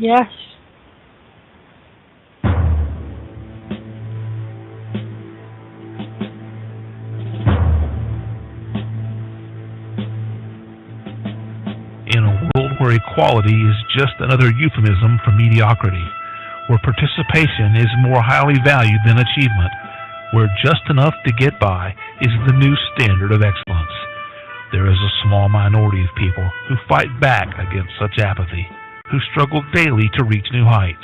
Yes. In a world where equality is just another euphemism for mediocrity, where participation is more highly valued than achievement, where just enough to get by is the new standard of excellence, there is a small minority of people who fight back against such apathy, who struggle daily to reach new heights.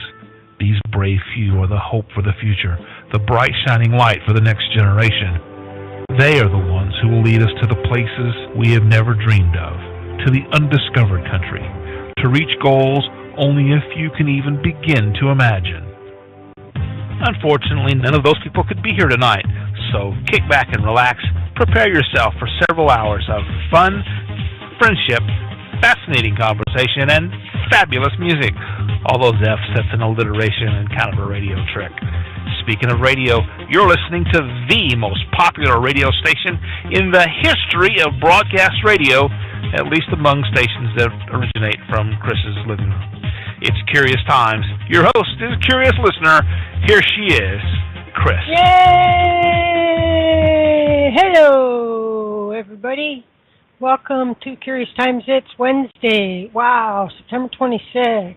These brave few are the hope for the future, the bright shining light for the next generation. They are the ones who will lead us to the places we have never dreamed of, to the undiscovered country, to reach goals only a few can even begin to imagine. Unfortunately, none of those people could be here tonight, so kick back and relax. Prepare yourself for several hours of fun, friendship, fascinating conversation, and fabulous music. All those F's, that's an alliteration and kind of a radio trick. Speaking of radio, you're listening to the most popular radio station in the history of broadcast radio, at least among stations that originate from Chris's living room. It's Curious Times. Your host is a curious listener. Here she is, Chris. Yay! Hello, everybody. Welcome to Curious Times. It's Wednesday. Wow, September 26th.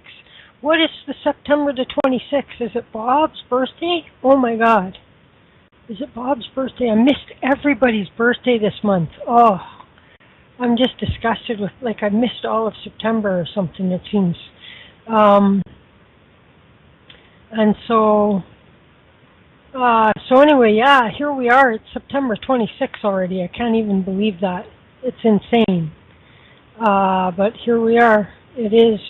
What is the September the 26th? Is it Bob's birthday? Oh my God. Is it Bob's birthday? I missed everybody's birthday this month. Oh, I'm just disgusted with, like, I missed all of September or something, it seems. And so anyway, yeah, here we are. It's September 26th already. I can't even believe that. It's insane. But here we are. It is.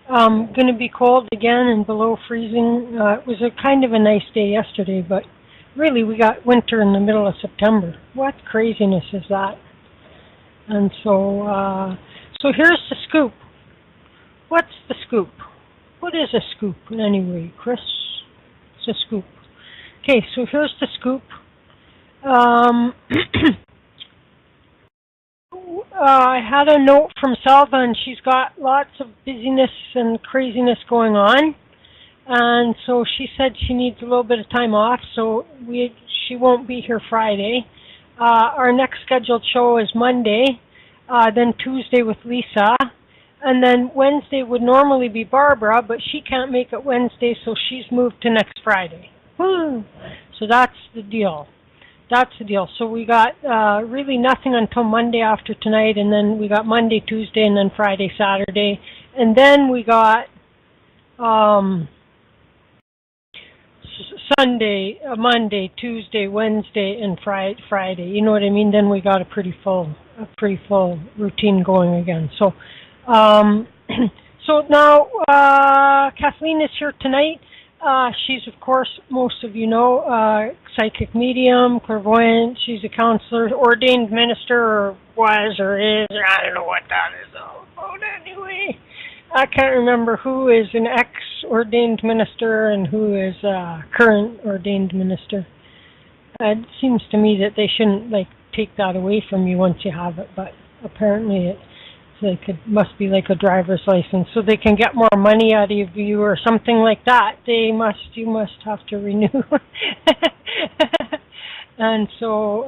Going to be cold again and below freezing. It was a kind of a nice day yesterday, but really we got winter in the middle of September. What craziness is that? And so here's the scoop. What's the scoop? What is a scoop anyway, Chris? It's a scoop. Okay, so here's the scoop. I had a note from Salva, and she's got lots of busyness and craziness going on. And so she said she needs a little bit of time off, so she won't be here Friday. Our next scheduled show is Monday, then Tuesday with Lisa, and then Wednesday would normally be Barbara, but she can't make it Wednesday, so she's moved to next Friday. Woo! So that's the deal. So we got really nothing until Monday after tonight, and then we got Monday, Tuesday, and then Friday, Saturday, and then we got Sunday, Monday, Tuesday, Wednesday, and Friday. You know what I mean? Then we got a pretty full routine going again. So, so now Kathleen is here tonight. She's, of course, most of you know, psychic medium, clairvoyant. She's a counselor, ordained minister, or was, or is. I don't know what that is all about anyway. I can't remember who is an ex-ordained minister and who is a current ordained minister. It seems to me that they shouldn't, take that away from you once you have it, but apparently it must be like a driver's license, so they can get more money out of you or something like that. You must have to renew. And so,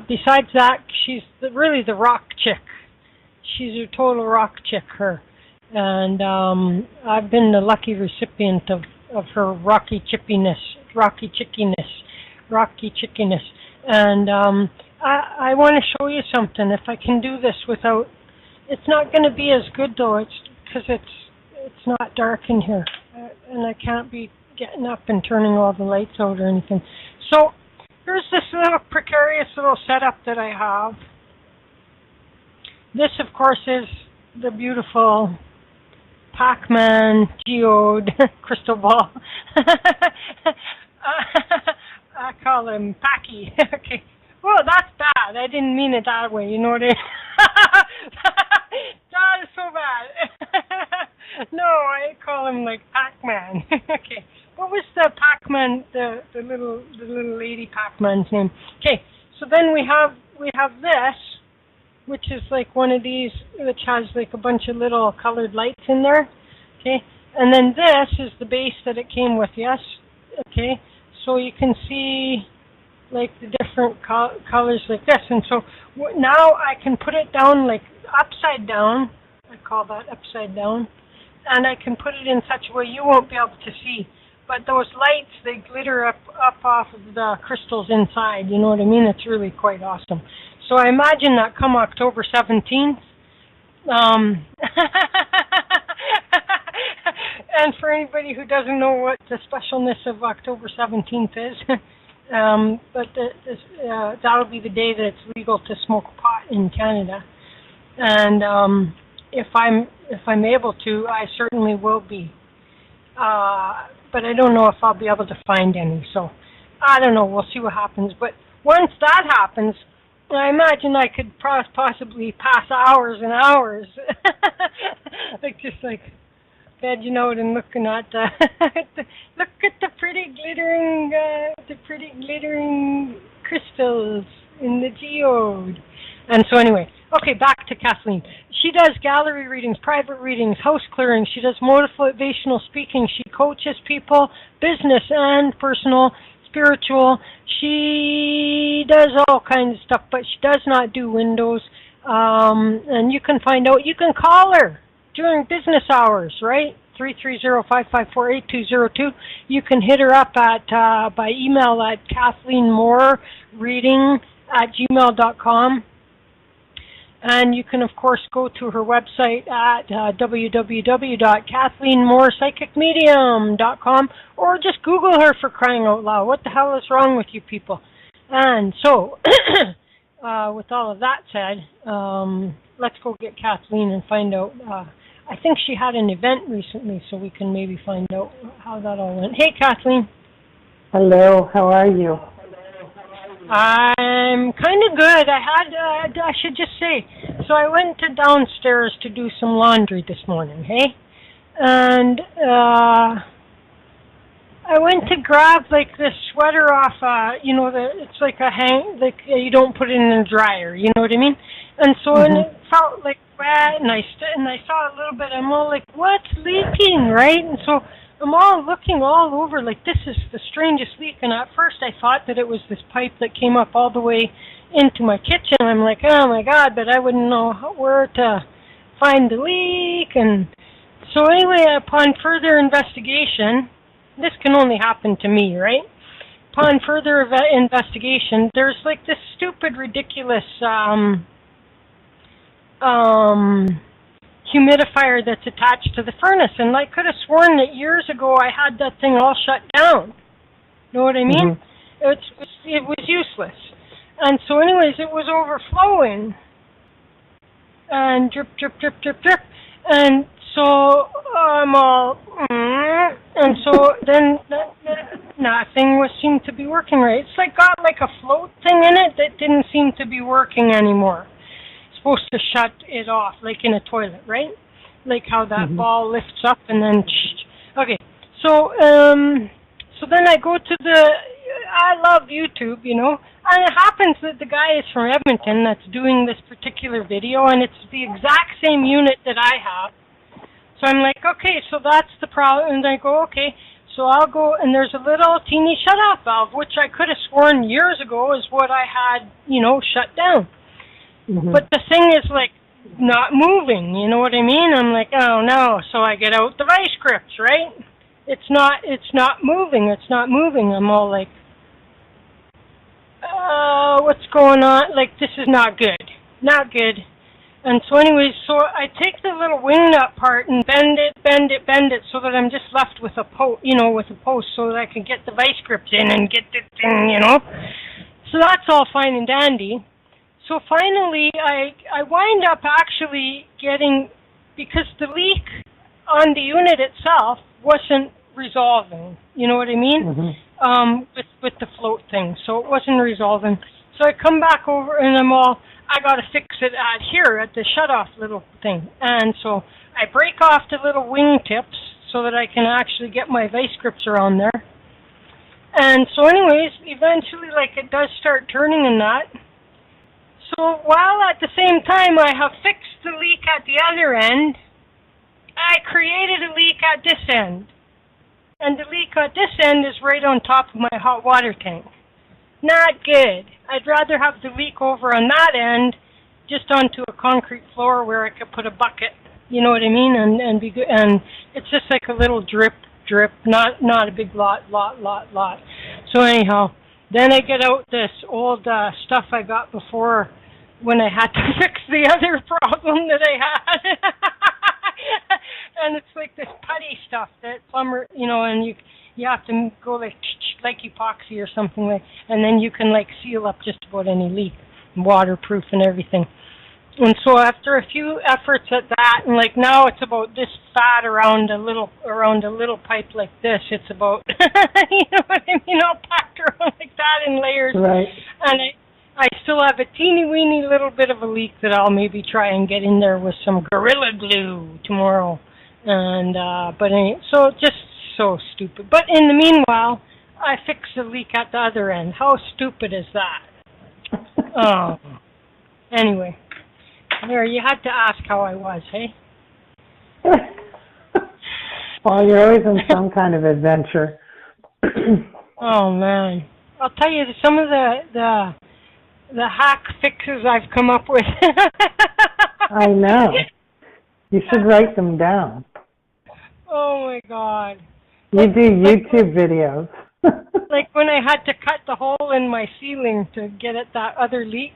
besides that, she's really the rock chick. She's a total rock chick, her. And I've been the lucky recipient of her rocky chickiness. And I want to show you something. If I can do this without, it's not going to be as good though. It's because it's not dark in here, and I can't be getting up and turning all the lights out or anything. So here's this little precarious little setup that I have. This, of course, is the beautiful Pac-Man geode crystal ball. I call him Packy. Okay. Well, that's bad. I didn't mean it that way. You know what I mean? That is so bad. No, I call him like Pac-Man. Okay. What was the Pac-Man? The little lady Pac-Man's name? Okay. So then we have this. which is like one of these, which has like a bunch of little colored lights in there. Okay, and then this is the base that it came with. Yes. Okay, so you can see like the different colors like this, and so now I can put it down like upside down. I call that upside down, and I can put it in such a way you won't be able to see. But those lights, they glitter up off of the crystals inside. You know what I mean? It's really quite awesome. So I imagine that come October 17th. And for anybody who doesn't know what the specialness of October 17th is, that'll be the day that it's legal to smoke pot in Canada. And if I'm able to, I certainly will be. But I don't know if I'll be able to find any. So I don't know. We'll see what happens. But once that happens, I imagine I could possibly pass hours and hours, like vegging out and looking at look at the pretty glittering crystals in the geode. And so anyway, okay, back to Kathleen. She does gallery readings, private readings, house clearings. She does motivational speaking. She coaches people, business and personal, spiritual. She does all kinds of stuff, but she does not do windows. And you can find out, you can call her during business hours, right? 330-554-8202. You can hit her up at by email at KathleenMooreReading@gmail.com. And you can, of course, go to her website at www.KathleenMoorePsychicMedium.com, or just Google her, for crying out loud. What the hell is wrong with you people? And so, with all of that said, let's go get Kathleen and find out. I think she had an event recently, so we can maybe find out how that all went. Hey, Kathleen. Hello, how are you? I'm kind of good. I should just say, so I went to downstairs to do some laundry this morning, hey? And I went to grab like this sweater off, it's like you don't put it in the dryer, you know what I mean? And so and it felt like wet, and I saw a little bit, I'm all like, what's leaking, right? And so I'm all looking all over, like, this is the strangest leak. And at first I thought that it was this pipe that came up all the way into my kitchen. I'm like, oh my God, but I wouldn't know where to find the leak. And so anyway, upon further investigation, this can only happen to me, right? Upon further investigation, there's like this stupid, ridiculous humidifier that's attached to the furnace, and I could have sworn that years ago I had that thing all shut down. Know what I mean? It was useless. And so anyways, it was overflowing. And drip, drip, drip, drip, drip. And so I'm all, and so then nothing seemed to be working right. It's like got like a float thing in it that didn't seem to be working anymore. Supposed to shut it off, like in a toilet, right? Like how that ball lifts up and then, okay. So, so then I go to I love YouTube, you know, and it happens that the guy is from Edmonton that's doing this particular video, and it's the exact same unit that I have. So I'm like, okay, so that's the problem, and I go, okay, so I'll go, and there's a little teeny shut-off valve, which I could have sworn years ago is what I had, you know, shut down. But the thing is, like, not moving, you know what I mean? I'm like, oh, no. So I get out the vice grips, right? It's not moving. I'm all like, what's going on? Like, this is not good. Not good. And so anyways, so I take the little wing nut part and bend it, so that I'm just left with a post, so that I can get the vice grips in and get the thing, you know? So that's all fine and dandy. So finally, I wind up actually getting, because the leak on the unit itself wasn't resolving, you know what I mean? With the float thing, so it wasn't resolving. So I come back over and I got to fix it here at the shut-off little thing. And so I break off the little wing tips so that I can actually get my vice grips around there. And so anyways, eventually, like, it does start turning and that. So So while at the same time I have fixed the leak at the other end, I created a leak at this end. And the leak at this end is right on top of my hot water tank. Not good. I'd rather have the leak over on that end, just onto a concrete floor where I could put a bucket. You know what I mean? And be good. And it's just like a little drip, not a big lot. So anyhow, then I get out this old stuff I got before when I had to fix the other problem that I had. And it's like this putty stuff that plumber, and you have to go like epoxy or something like, and then you can like seal up just about any leak, waterproof and everything. And so after a few efforts at that, and like now it's about this fat around a little pipe like this. It's about, you know what I mean, all packed around like that in layers. Right. And I still have a teeny weeny little bit of a leak that I'll maybe try and get in there with some Gorilla Glue tomorrow. And so just so stupid. But in the meanwhile, I fixed the leak at the other end. How stupid is that? Oh. Anyway. There, you had to ask how I was, hey? Well, you're always in some kind of adventure. Oh, man. I'll tell you, some of the hack fixes I've come up with. I know. You should write them down. Oh, my God. You do YouTube videos. Like when I had to cut the hole in my ceiling to get at that other leak.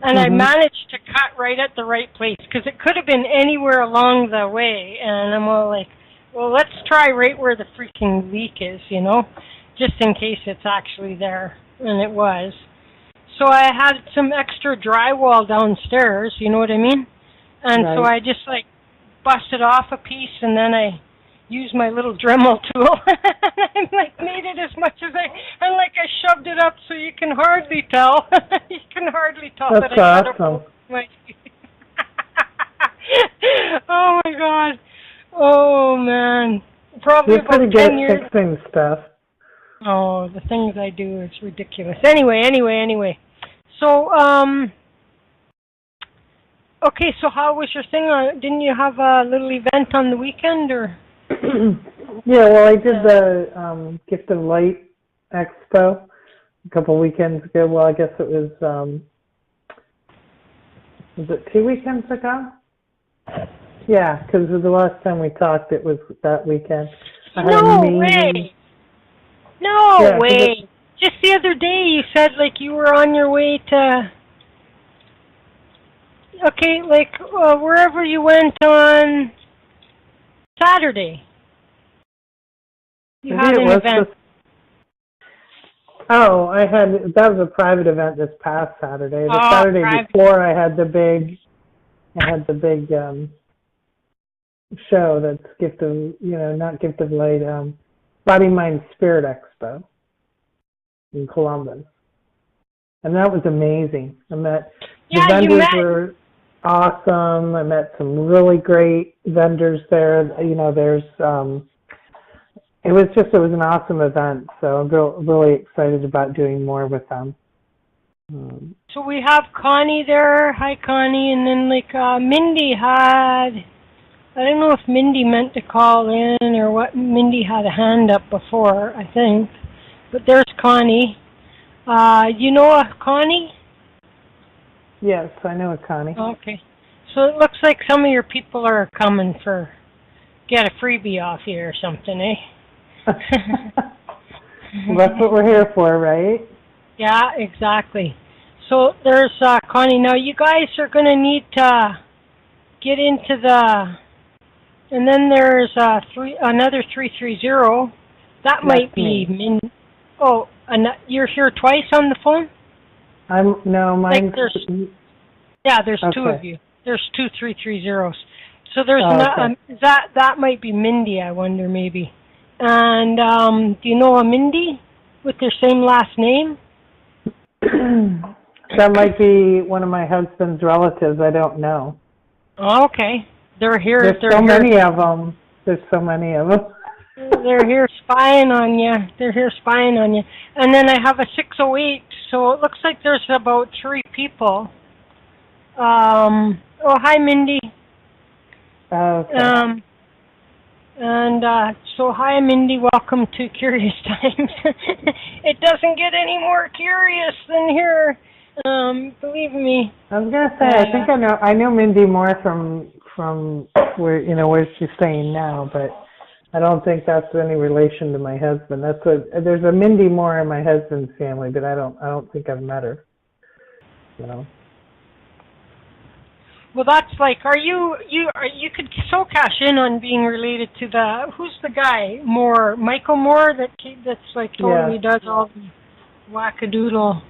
And I managed to cut right at the right place, because it could have been anywhere along the way. And I'm all like, well, let's try right where the freaking leak is, just in case it's actually there. And it was. So I had some extra drywall downstairs, you know what I mean? And right. So I just like busted off a piece, and then I used my little Dremel tool and like made it as much as I shoved it up so you can hardly tell. You can hardly tell. That's that I awesome. Oh my God. Oh man. Probably You're about pretty 10 good years. at fixing stuff. Oh, the things I do is ridiculous. Anyway. So, okay, so how was your thing? Didn't you have a little event on the weekend, or? Yeah, well, I did the Gift of Light Expo a couple weekends ago. Well, I guess it was it 2 weekends ago? Yeah, because the last time we talked, it was that weekend. No way! No way! Just the other day you said like you were on your way to, wherever you went on Saturday. You had an event. That was a private event this past Saturday. The Saturday before I had the big show that's Gift of, not Gift of Light, Body, Mind, Spirit Expo in Columbus. And that was amazing. The vendors were awesome. I met some really great vendors there. It was an awesome event. So I'm really excited about doing more with them. So we have Connie there. Hi, Connie. And then Mindy had, I don't know if Mindy meant to call in or what. Mindy had a hand up before, I think. But there's Connie. You know a Connie? Yes, I know a Connie. Okay. So it looks like some of your people are coming for get a freebie off you or something, eh? Well, that's what we're here for, right? Yeah, exactly. So there's Connie. Now you guys are going to need to get into the, and then there's another 330. That might be Min. Oh, you're here twice on the phone? Mine's... there's two of you. There's 2 330s. So there's that might be Mindy, I wonder, maybe. And do you know a Mindy with their same last name? That might be one of my husband's relatives. I don't know. Oh, okay. They're here. There's so many of them. They're here spying on you. And then I have a 608, so it looks like there's about 3 people. Oh, hi, Mindy. Okay. So hi, Mindy. Welcome to Curious Times. It doesn't get any more curious than here. Believe me. I was gonna say, I think I know Mindy Moore from where she's staying now, but I don't think that's any relation to my husband. There's a Mindy Moore in my husband's family, but I don't think I've met her. Well, that's like, you could so cash in on being related to who's the guy, Michael Moore, that's like totally does all the wackadoodle.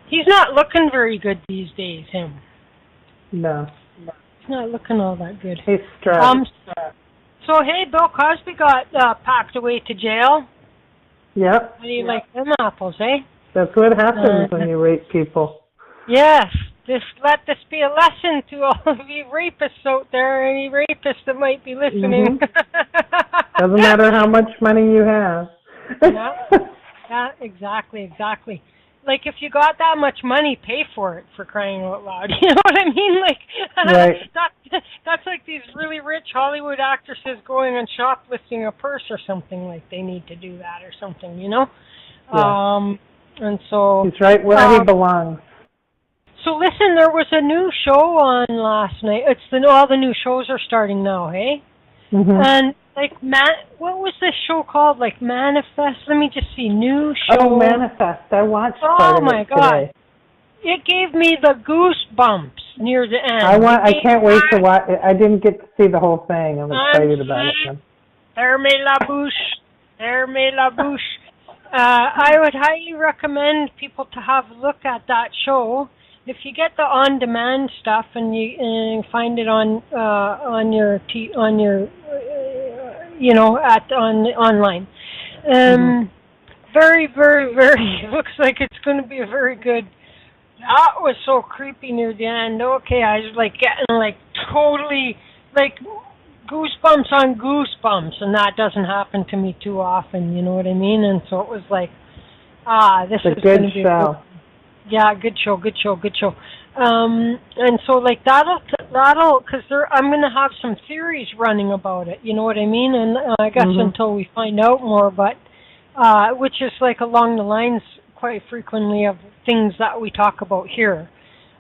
He's not looking very good these days, him. No. He's not looking all that good. He's stressed. So, hey, Bill Cosby got packed away to jail. Yep. How do you like them apples, eh? That's what happens when you rape people. Yes. Let this be a lesson to all of you rapists out there, any rapists that might be listening. Mm-hmm. Doesn't matter how much money you have. Yeah, exactly. Like, if you got that much money, pay for it, for crying out loud. You know what I mean? Like, right. That's like these really rich Hollywood actresses going and shoplifting a purse or something. Like, they need to do that or something, Yeah. And so... He's right where he belongs. So listen, there was a new show on last night. All the new shows are starting now, hey? Mm-hmm. And like what was this show called? Like Manifest? Let me just see. New show. Oh, Manifest. I watched part Oh of my it God. today. It gave me the goosebumps near the end. I can't wait to watch it. I didn't get to see the whole thing. I'm excited about it. Fermez la bouche. Fermez la bouche. I would highly recommend people to have a look at that show. If you get the on-demand stuff and you find it online, very, very, very. Looks like it's going to be a very good. That was so creepy near the end. Okay, I was like getting like totally like goosebumps on goosebumps, and that doesn't happen to me too often. You know what I mean? And so it was like, this is going to be a good. Yeah, good show. And so like that'll, cause I'm going to have some theories running about it, you know what I mean? And I guess until we find out more, but, which is like along the lines quite frequently of things that we talk about here.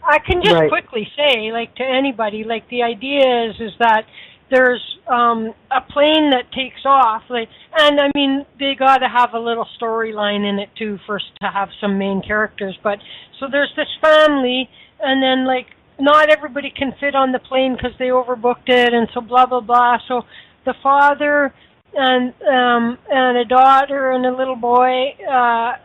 I can just quickly say, like to anybody, like the idea is that there's a plane that takes off, and I mean they got to have a little storyline in it too, first to have some main characters. But so there's this family, and then like not everybody can fit on the plane because they overbooked it, and so blah blah blah. So the father and a daughter and a little boy, a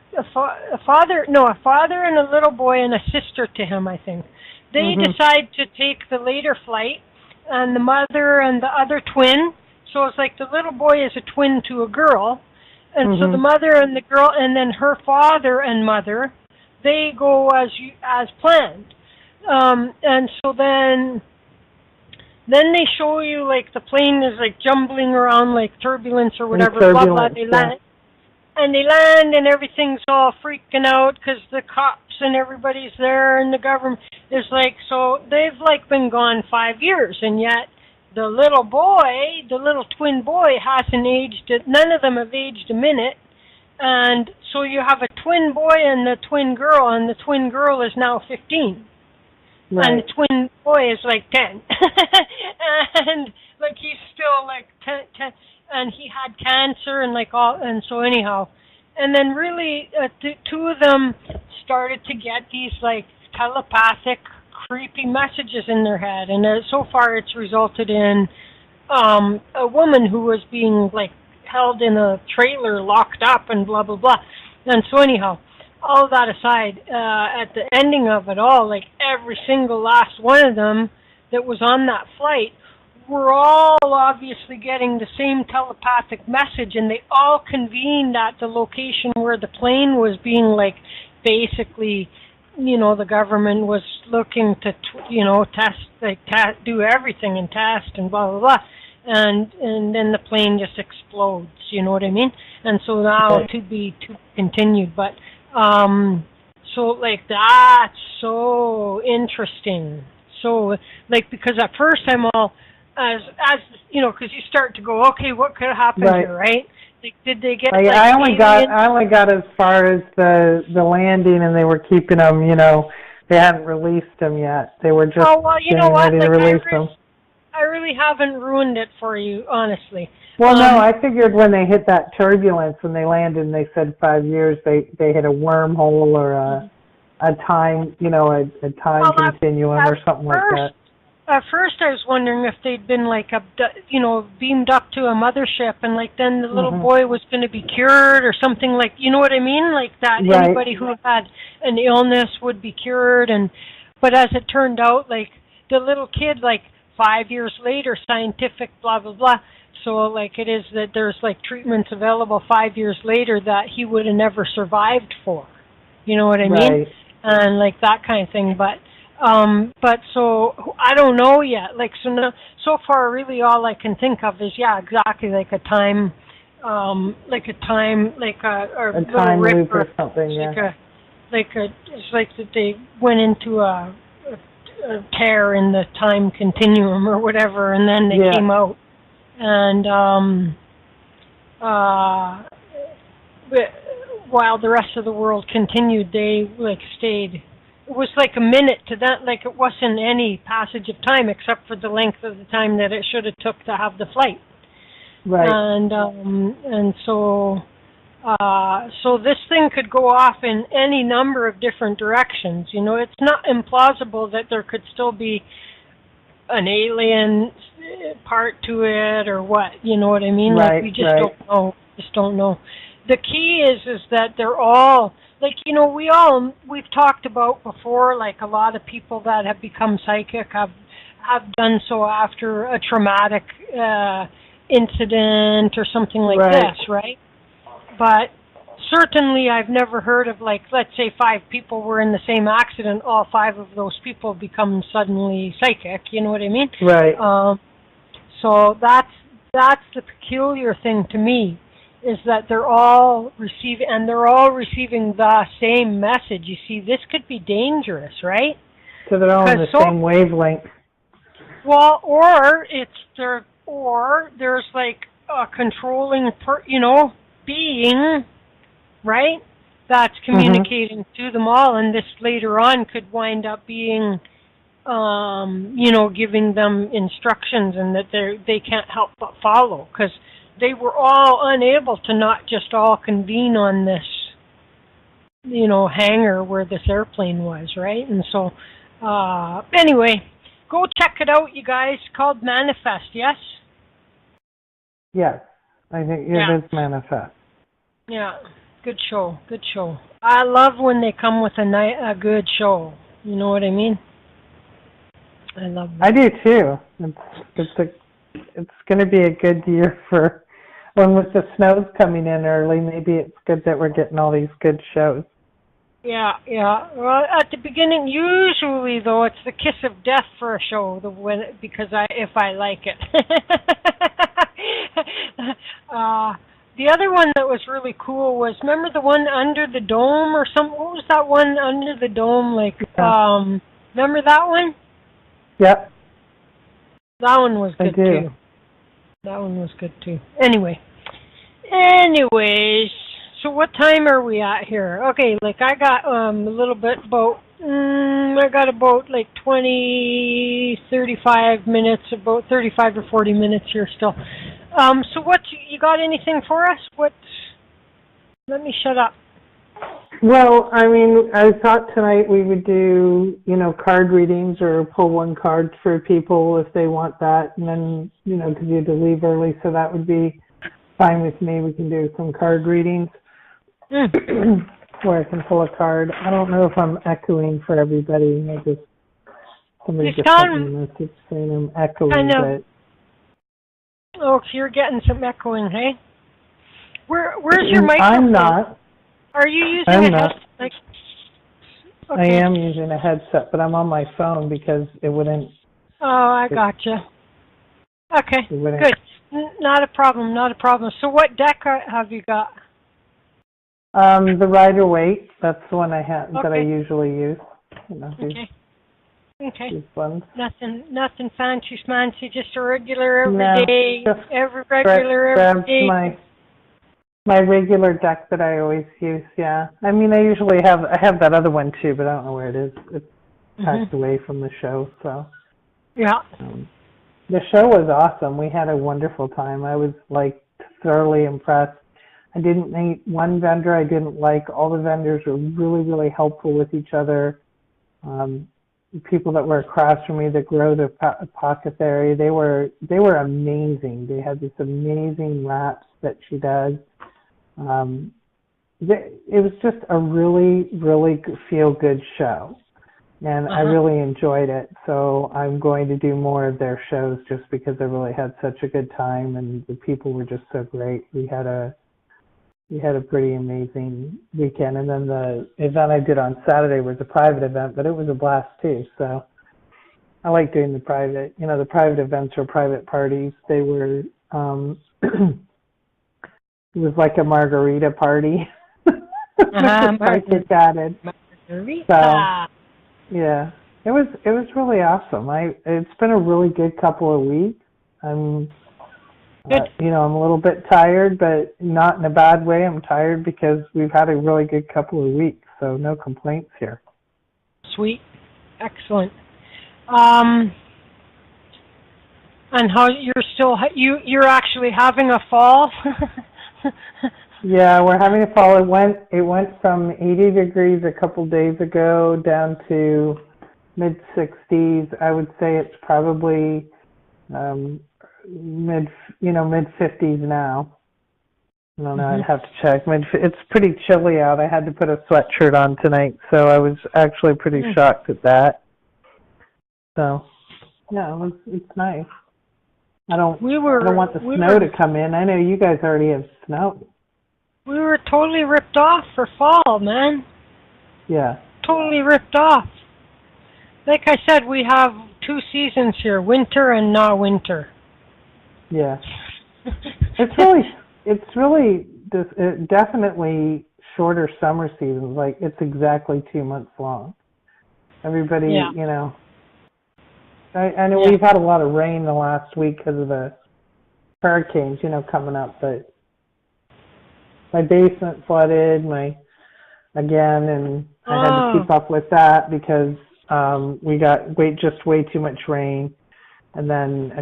father and a little boy and a sister to him, I think. They decide to take the later flight. And the mother and the other twin, so it's like the little boy is a twin to a girl, and so the mother and the girl, and then her father and mother, they go as planned, and so then they show you like the plane is like jumbling around like turbulence or whatever, blah blah. They land, and everything's all freaking out because the cops and everybody's there and the government is like, so they've like been gone 5 years, and yet the little twin boy hasn't aged, none of them have aged a minute, and so you have a twin boy and the twin girl, and the twin girl is now 15. Right. And the twin boy is like 10. And like he's still like 10, and he had cancer and like all, and so anyhow, and then really two of them started to get these like telepathic creepy messages in their head, and so far it's resulted in a woman who was being like held in a trailer, locked up, and blah blah blah. And so anyhow, all that aside, at the ending of it all, like every single last one of them that was on that flight were all obviously getting the same telepathic message, and they all convened at the location where the plane was being like basically, the government was looking to, test, do everything and test and blah, blah, blah. And then the plane just explodes, you know what I mean? And so now to be continued. But, So, like, that's so interesting. So, like, because at first I'm all, as you know, because you start to go, okay, what could have happened Right. here, right? Like, did they get, I only got as far as the landing, and they were keeping them. You know, they hadn't released them yet. They were just getting ready to release them. I really haven't ruined it for you, honestly. Well, no, I figured when they hit that turbulence, when they landed, and they said 5 years, they hit a wormhole or a time, you know, a time continuum or something like that. At first, I was wondering if they'd been like, beamed up to a mothership, and like then the little boy was going to be cured or something, like, you know what I mean, like that. Right. Anybody who had an illness would be cured, but as it turned out, like the little kid, like 5 years later, scientific, blah blah blah. So like it is that there's like treatments available 5 years later that he would have never survived for. You know what I mean? Right. And like that kind of thing, but so I don't know yet. Like so far, really all I can think of is exactly like a time, like a time loop or something. Yeah. It's like that they went into a tear in the time continuum or whatever, and then they came out, and while the rest of the world continued, they like stayed. It was like a minute to that, like it wasn't any passage of time except for the length of the time that it should have took to have the flight. Right. And so this thing could go off in any number of different directions. You know, it's not implausible that there could still be an alien part to it or what. You know what I mean? Right. Like we just don't know. Just don't know. The key is that they're all. Like, you know, we've talked about before, like a lot of people that have become psychic have done so after a traumatic incident or something like this, right? But certainly I've never heard of, like, let's say 5 people were in the same accident, all 5 of those people become suddenly psychic, you know what I mean? Right. So that's the peculiar thing to me. Is that they're all receiving the same message. You see, this could be dangerous, right? So they're all on the same wavelength. Well, or there's like a controlling, being, right? That's communicating to them all, and this later on could wind up being, giving them instructions, and that they can't help but follow because. They were all unable to not just all convene on this, hangar where this airplane was, right? And so, anyway, go check it out, you guys. It's called Manifest, yes? Yes, I think it is Manifest. Yeah, good show, good show. I love when they come with a good show. You know what I mean? I love that. I do too. It's going to be a good year for. When with the snows coming in early, maybe it's good that we're getting all these good shows. Yeah. Well, at the beginning, usually though, it's the kiss of death for a show, because if I like it. The other one that was really cool was, remember the one under the dome or something? What was that one under the dome? Like, remember that one? Yep. That one was good too. That one was good too. Anyways, so what time are we at here? Okay, like I got a little bit about, I got about like 35 minutes, about 35 or 40 minutes here still. So what, you got anything for us? Let me shut up. Well, I mean, I thought tonight we would do, card readings or pull one card for people if they want that. And then, because you had to leave early, so that would be fine with me. We can do some card readings where I can pull a card. I don't know if I'm echoing for everybody. Somebody just sent me a message saying I'm echoing. I know. Oh, so you're getting some echoing, hey? Where's your microphone? I'm not. Are you using a headset? Okay. I am using a headset, but I'm on my phone because it wouldn't. Oh, I gotcha. Okay, good. Not a problem. So what deck have you got? The Rider-Waite, that's the one I have that I Okay. usually use. You know, Okay. Okay. these ones. Nothing fancy schmancy, just a regular No, everyday, just regular grabs everyday. my regular deck that I always use. Yeah, I mean, I have that other one too, but I don't know where it is. It's packed away from the show. So Yeah. the show was awesome. We had a wonderful time. I was like thoroughly impressed. I didn't meet one vendor I didn't like. All the vendors were really, really helpful with each other. People that were across from me that grow the apothecary, they were amazing. They had this amazing wraps that she does. It was just a really, really feel good show, and I really enjoyed it. So I'm going to do more of their shows just because I really had such a good time, and the people were just so great. We had a pretty amazing weekend, and then the event I did on Saturday was a private event, but it was a blast too. So I like doing the private events or private parties. They were, it was like a margarita party. Margarita. So yeah, it was really awesome. It's been a really good couple of weeks. I'm a little bit tired, but not in a bad way. I'm tired because we've had a really good couple of weeks, so no complaints here. Sweet. Excellent. And how you're actually having a fall? Yeah, we're having a fall. It went from 80 degrees a couple days ago down to mid 60s. I would say it's probably mid 50s now. I don't know. I'd have to check. It's pretty chilly out. I had to put a sweatshirt on tonight, so I was actually pretty shocked at that. So, yeah, it's nice. I don't want the snow to come in. I know you guys already have snow. We were totally ripped off for fall, man. Yeah. Totally ripped off. Like I said, we have 2 seasons here, winter and not winter. Yeah. It's definitely shorter summer seasons. Like, it's exactly 2 months long. Everybody, I know we've had a lot of rain the last week because of the hurricanes, coming up, but my basement flooded and I had to keep up with that because we got just way too much rain. And then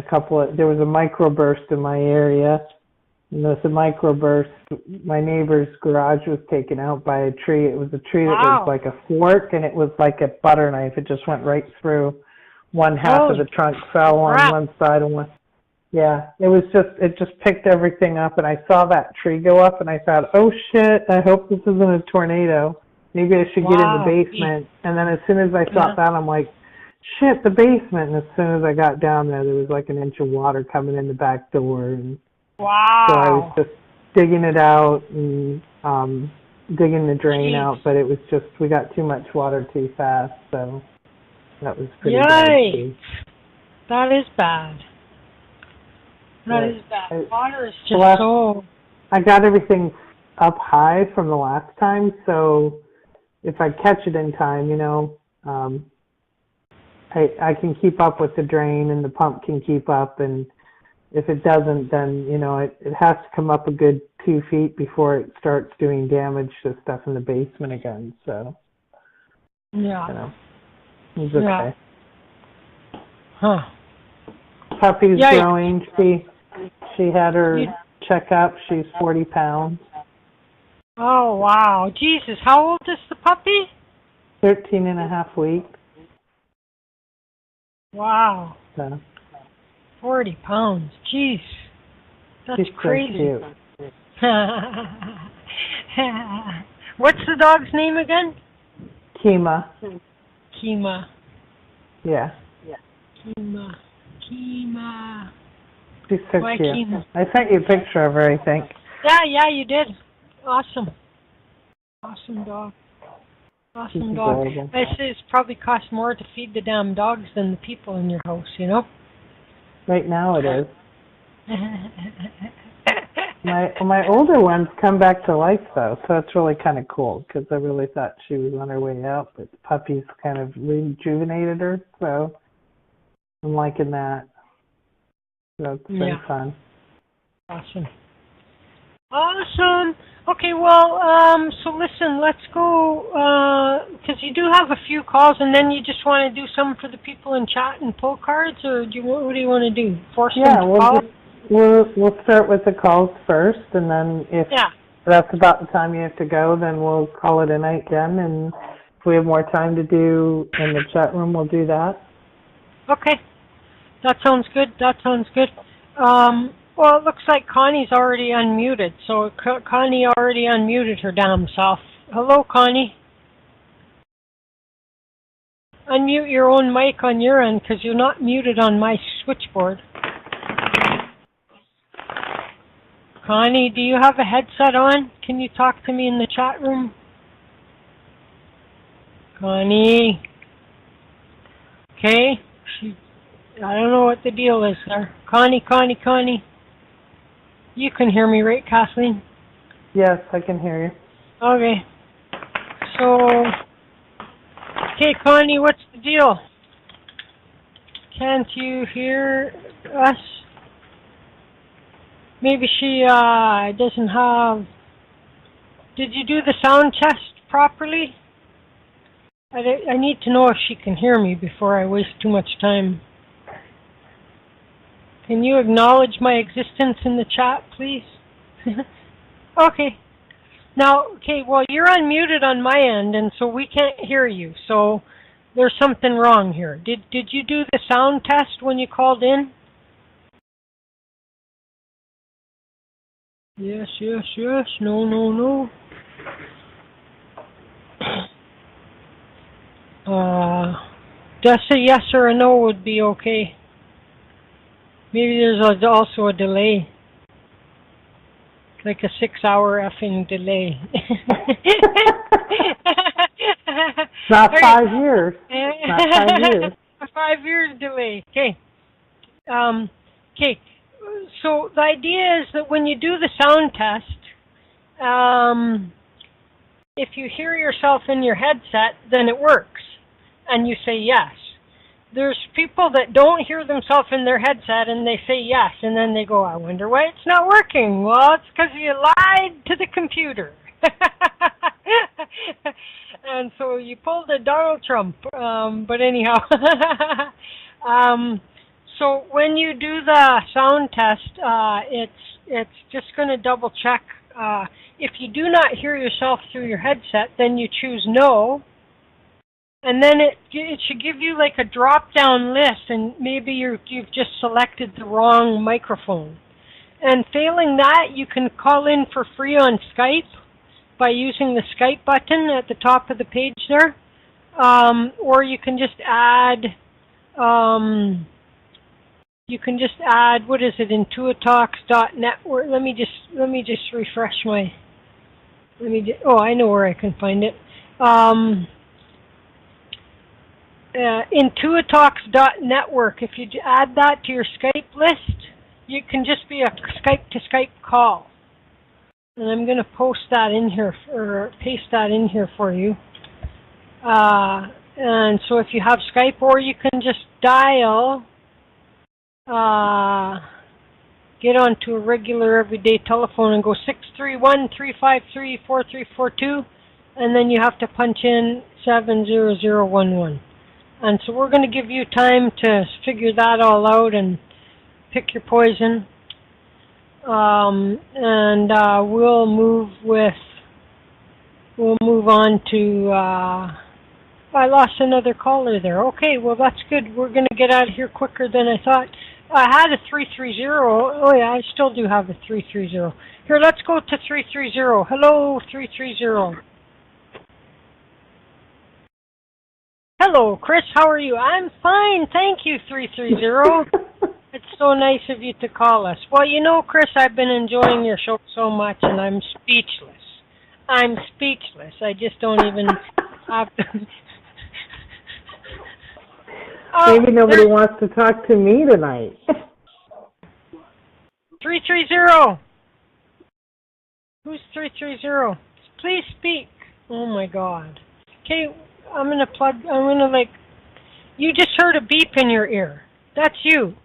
there was a microburst in my area. And there was a microburst. My neighbor's garage was taken out by a tree. It was a tree that was like a fork, and it was like a butter knife. It just went right through. One half of the trunk fell on one side and one. Yeah, it just picked everything up, and I saw that tree go up, and I thought, oh shit, I hope this isn't a tornado. Maybe I should get in the basement. And then as soon as I thought that, I'm like, shit, the basement. And as soon as I got down there was like an inch of water coming in the back door. And so I was just digging it out and digging the drain out, but it was just, we got too much water too fast, so that was pretty bad too. That is bad. That is bad. Water is just I got everything up high from the last time, so if I catch it in time, I can keep up with the drain and the pump can keep up, and if it doesn't, then, it has to come up a good 2 feet before it starts doing damage to stuff in the basement again, so. Yeah. It's okay. Huh. Puppy's growing. She had her checkup. She's 40 pounds. Oh, wow. Jesus, how old is the puppy? 13 and a half weeks. Wow. So. 40 pounds. Jeez. That's crazy. So cute. What's the dog's name again? Kima. Kima. Yeah. Kima. She's so cute. Kima. I sent you a picture of her, I think. Yeah, you did. Awesome dog. Awesome dog. I say it's probably cost more to feed the damn dogs than the people in your house, Right now it is. My older one's come back to life though, so it's really kind of cool because I really thought she was on her way out, but the puppies kind of rejuvenated her, so I'm liking that. So it's been fun. Awesome. Awesome. Okay, well, so listen, let's go, because you do have a few calls, and then you just want to do some for the people in chat and pull cards, or what do you want to do? Force them to call? We'll start with the calls first, and then if that's about the time you have to go, then we'll call it a night then, and if we have more time to do in the chat room, we'll do that. Okay. That sounds good. Well, it looks like Connie's already unmuted, so Connie already unmuted her damn self. Hello, Connie. Unmute your own mic on your end, because you're not muted on my switchboard. Connie, do you have a headset on? Can you talk to me in the chat room? Connie. Okay. I don't know what the deal is there. Connie. You can hear me, right, Kathleen? Yes, I can hear you. Okay. So, Connie, what's the deal? Can't you hear us? Maybe she doesn't have... Did you do the sound test properly? I need to know if she can hear me before I waste too much time. Can you acknowledge my existence in the chat, please? Okay. Now, well, you're unmuted on my end, and so we can't hear you. So there's something wrong here. Did you do the sound test when you called in? Yes. No. Just a yes or a no would be okay. Maybe there's also a delay. Like a 6-hour effing delay. Not 5 years. Not 5 years. A 5 years delay. Okay. So the idea is that when you do the sound test, if you hear yourself in your headset, then it works, and you say yes. There's people that don't hear themselves in their headset, and they say yes, and then they go, I wonder why it's not working. Well, it's because you lied to the computer. And so you pulled a Donald Trump. But anyhow, so when you do the sound test, it's just going to double check. If you do not hear yourself through your headset, then you choose no. And then it should give you like a drop-down list, and maybe you've just selected the wrong microphone. And failing that, you can call in for free on Skype by using the Skype button at the top of the page there. Or you can just add, what is it, IntuiTalks.network. Let me just refresh my, I know where I can find it. IntuiTalks.network. If you add that to your Skype list, you can just be a Skype-to-Skype call. And I'm going to post that in here, or paste that in here for you. And so if you have Skype, or you can just dial, get onto a regular everyday telephone and go 631-353-4342, and then you have to punch in 70011. And so we're going to give you time to figure that all out and pick your poison. And we'll move on to, I lost another caller there. Okay, well that's good. We're going to get out of here quicker than I thought. I had a 330. Oh yeah, I still do have a 330. Here, let's go to 330. Hello, 330. Hello, Chris. How are you? I'm fine, thank you, 330. It's so nice of you to call us. Well, you know, Chris, I've been enjoying your show so much, and I'm speechless. I just don't even have to... Maybe nobody wants to talk to me tonight. 330. Who's 330? Please speak. Oh my God. Okay, I'm gonna you just heard a beep in your ear. That's you.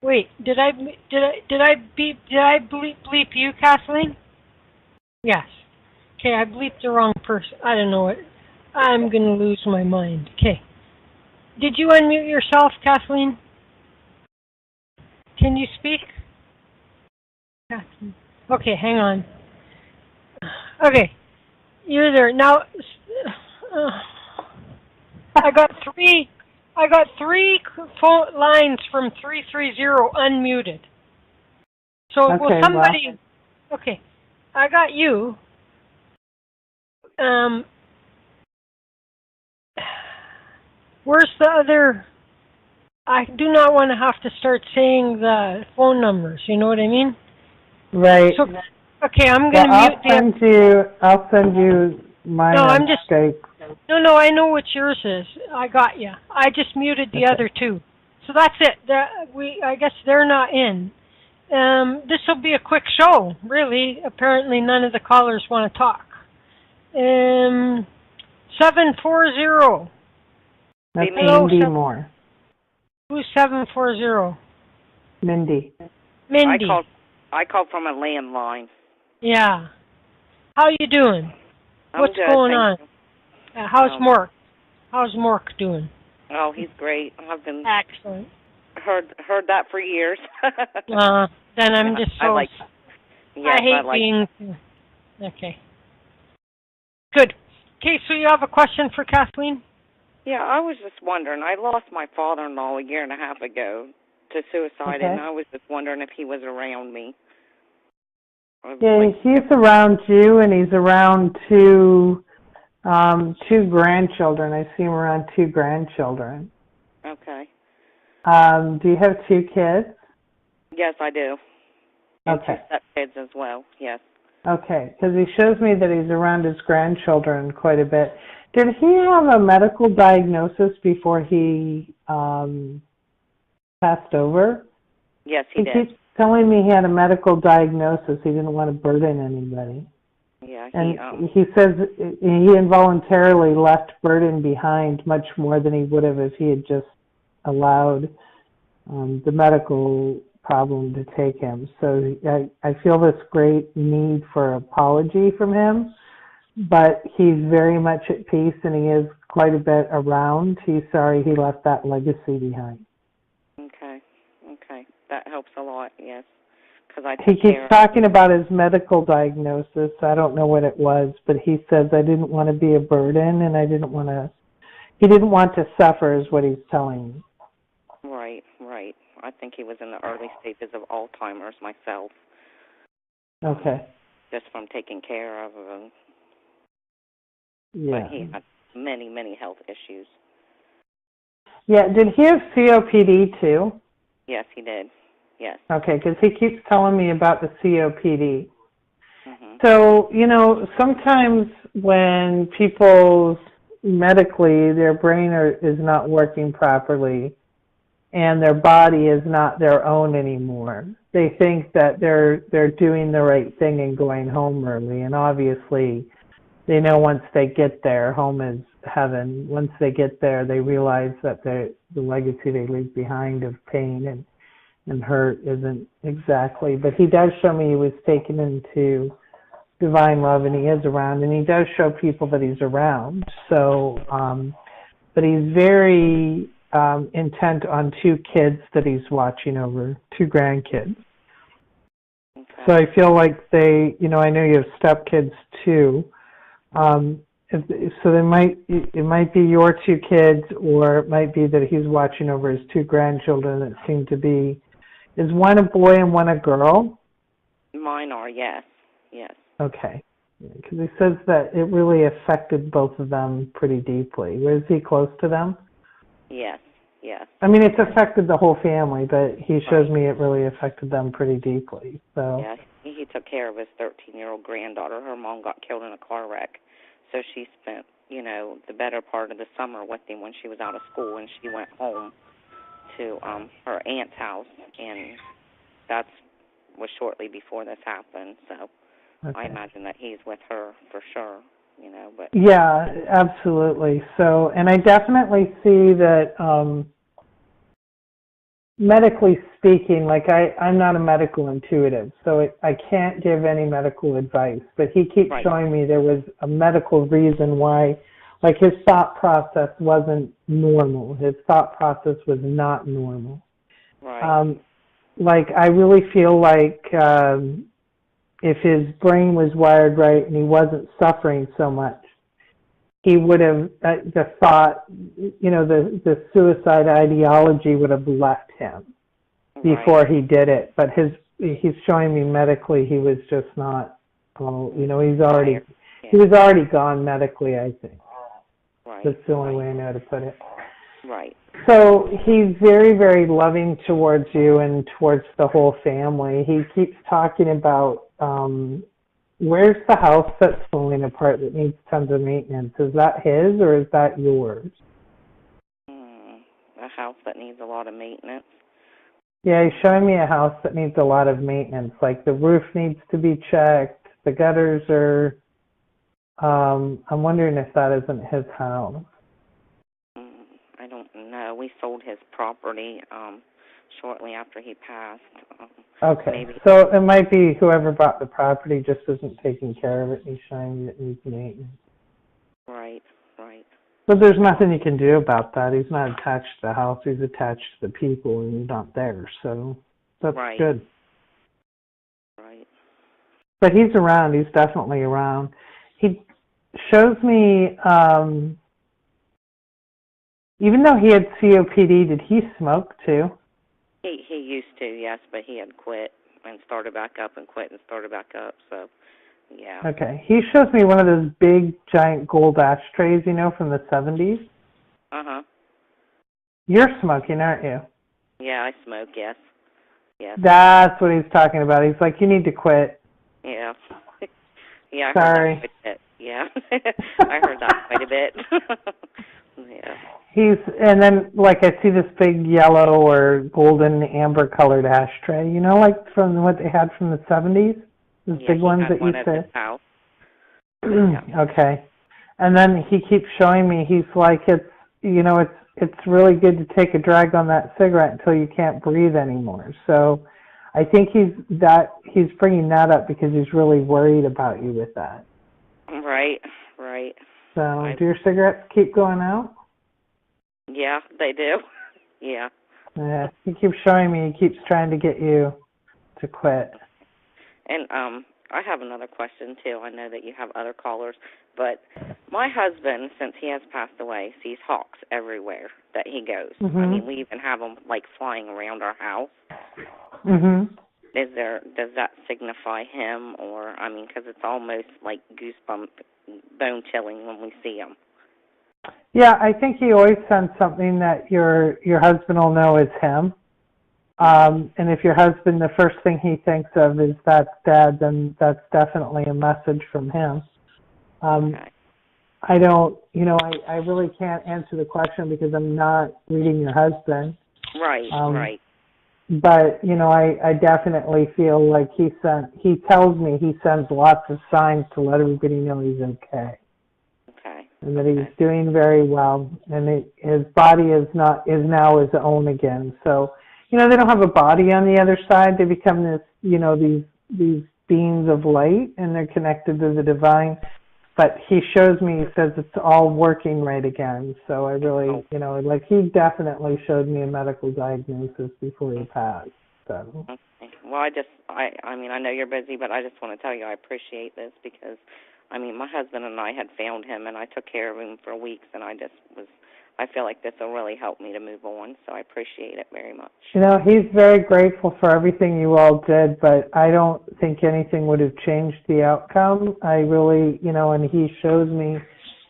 Wait, did I bleep you, Kathleen? Yes. Okay, I bleeped the wrong person. I don't know what. I'm gonna lose my mind. Okay. Did you unmute yourself, Kathleen? Can you speak? Kathleen. Okay, hang on. Okay, you're there now. I got three phone lines from 330 unmuted. So Okay, will somebody? Well. Okay, I got you. Where's the other? I do not want to have to start saying the phone numbers. You know what I mean? Right. So, okay, I'm going to mute the. I'll send you mine. No, on Skype. No, I know what yours is. I got you. I just muted the other two. So that's it. I guess they're not in. This will be a quick show, really. Apparently, none of the callers want to talk. 740. That's Hello, Mindy Moore. Who's 740? Mindy. I called from a landline. Yeah. How you doing? What's good, going on? How's Mork? How's Mork doing? Oh, he's great. I've been excellent. Heard that for years. Then I'm just so. I hate being. Okay. Good. Okay, so you have a question for Kathleen? Yeah, I was just wondering. I lost my father-in-law a year and a half ago to suicide, and I was just wondering if he was around me. Yeah, he's around you, and he's around two grandchildren. I see him around two grandchildren. Okay. Do you have two kids? Yes, I do. And two stepkids as well, yes. Okay, because he shows me that he's around his grandchildren quite a bit. Did he have a medical diagnosis before he passed over? Yes, he did. He keeps telling me he had a medical diagnosis. He didn't want to burden anybody. Yeah, he says he involuntarily left burden behind much more than he would have if he had just allowed the medical problem to take him. So I feel this great need for apology from him, but he's very much at peace and he is quite a bit around. He's sorry he left that legacy behind. Okay. That helps a lot, yes. He keeps talking about his medical diagnosis. I don't know what it was, but he says, I didn't want to be a burden and he didn't want to suffer is what he's telling me. Right. I think he was in the early stages of Alzheimer's myself. Okay. Just from taking care of him. Yeah. But he had many, many health issues. Yeah, did he have COPD too? Yes, he did. Yes. Okay, because he keeps telling me about the COPD. Mm-hmm. So, sometimes when people medically, their brain is not working properly and their body is not their own anymore, they think that they're doing the right thing and going home early. And obviously, they know once they get there, home is heaven. Once they get there, they realize that the legacy they leave behind of pain and hurt isn't exactly. But he does show me he was taken into divine love and he is around, and he does show people that he's around. So, but he's very intent on two kids that he's watching over, two grandkids. Okay. So I feel like I know you have stepkids too. So it might be your two kids, or it might be that he's watching over his two grandchildren that seem to be. Is one a boy and one a girl? Mine are, yes. Okay. Because he says that it really affected both of them pretty deeply. Was he close to them? Yes. I mean, it's affected the whole family, but he shows me it really affected them pretty deeply. So. Yeah, he took care of his 13-year-old granddaughter. Her mom got killed in a car wreck, so she spent, the better part of the summer with him when she was out of school, and she went home to her aunt's house, and that was shortly before this happened. So Okay. I imagine that he's with her for sure, you know, but... Yeah, absolutely. So, and I definitely see that, medically speaking, like I'm not a medical intuitive, so I can't give any medical advice, but he keeps showing me there was a medical reason why, like his thought process wasn't normal. His thought process was not normal. Right. Like I really feel like if his brain was wired right and he wasn't suffering so much, he would have, the thought, you know, the suicide ideology would have left him before he did it. But he's showing me medically he was just not, you know, he was already gone medically, I think. Right. That's the only way I know to put it. Right. So he's very, very loving towards you and towards the whole family. He keeps talking about, where's the house that's falling apart that needs tons of maintenance? Is that his or is that yours? A house that needs a lot of maintenance. Yeah, he's showing me a house that needs a lot of maintenance. Like the roof needs to be checked. The gutters are, I'm wondering if that isn't his house. I don't know. We sold his property shortly after he passed. Okay, maybe. So it might be whoever bought the property just isn't taking care of it and he's showing you it needs maintenance. Right, right. But there's nothing you can do about that. He's not attached to the house. He's attached to the people and you're not there. So that's good. Right. But he's around. He's definitely around. He shows me, even though he had COPD, did he smoke too? He used to, yes, but he had quit and started back up and quit and started back up, so, yeah. Okay. He shows me one of those big, giant gold ashtrays, you know, from the 70s. Uh-huh. You're smoking, aren't you? Yeah, I smoke, yes. Yes. That's what he's talking about. He's like, you need to quit. Yeah. Yeah, I Sorry. heard that quite a bit. Yeah. I heard that quite a bit. Yeah. And then, like, I see this big yellow or golden amber colored ashtray, you know, like from what they had from the 70s? Those big ones that you said? House. Okay. And then he keeps showing me, he's like, it's really good to take a drag on that cigarette until you can't breathe anymore. So I think he's bringing that up because he's really worried about you with that. Right, right. So do your cigarettes keep going out? Yeah, they do. Yeah. Yeah, he keeps showing me, he keeps trying to get you to quit. And I have another question, too. I know that you have other callers, but my husband, since he has passed away, sees hawks everywhere that he goes. Mm-hmm. I mean, we even have them, like, flying around our house. Mm-hmm. Does that signify him, or, I mean, because it's almost like goosebump, bone-chilling when we see him. Yeah, I think he always sends something that your husband will know is him. And if your husband, the first thing he thinks of is that's Dad, then that's definitely a message from him. Okay. I don't, I really can't answer the question because I'm not reading your husband. Right, right. But, I definitely feel like he tells me he sends lots of signs to let everybody know he's okay. Okay. And that he's doing very well, and his body is now his own again. So, they don't have a body on the other side. They become this, these beings of light, and they're connected to the divine. But he shows me, he says it's all working right again. So I really, he definitely showed me a medical diagnosis before he passed. So. Okay. Well, I mean, I know you're busy, but I just want to tell you I appreciate this because, I mean, my husband and I had found him, and I took care of him for weeks, and I feel like this will really help me to move on, so I appreciate it very much. He's very grateful for everything you all did, but I don't think anything would have changed the outcome. I really, and he shows me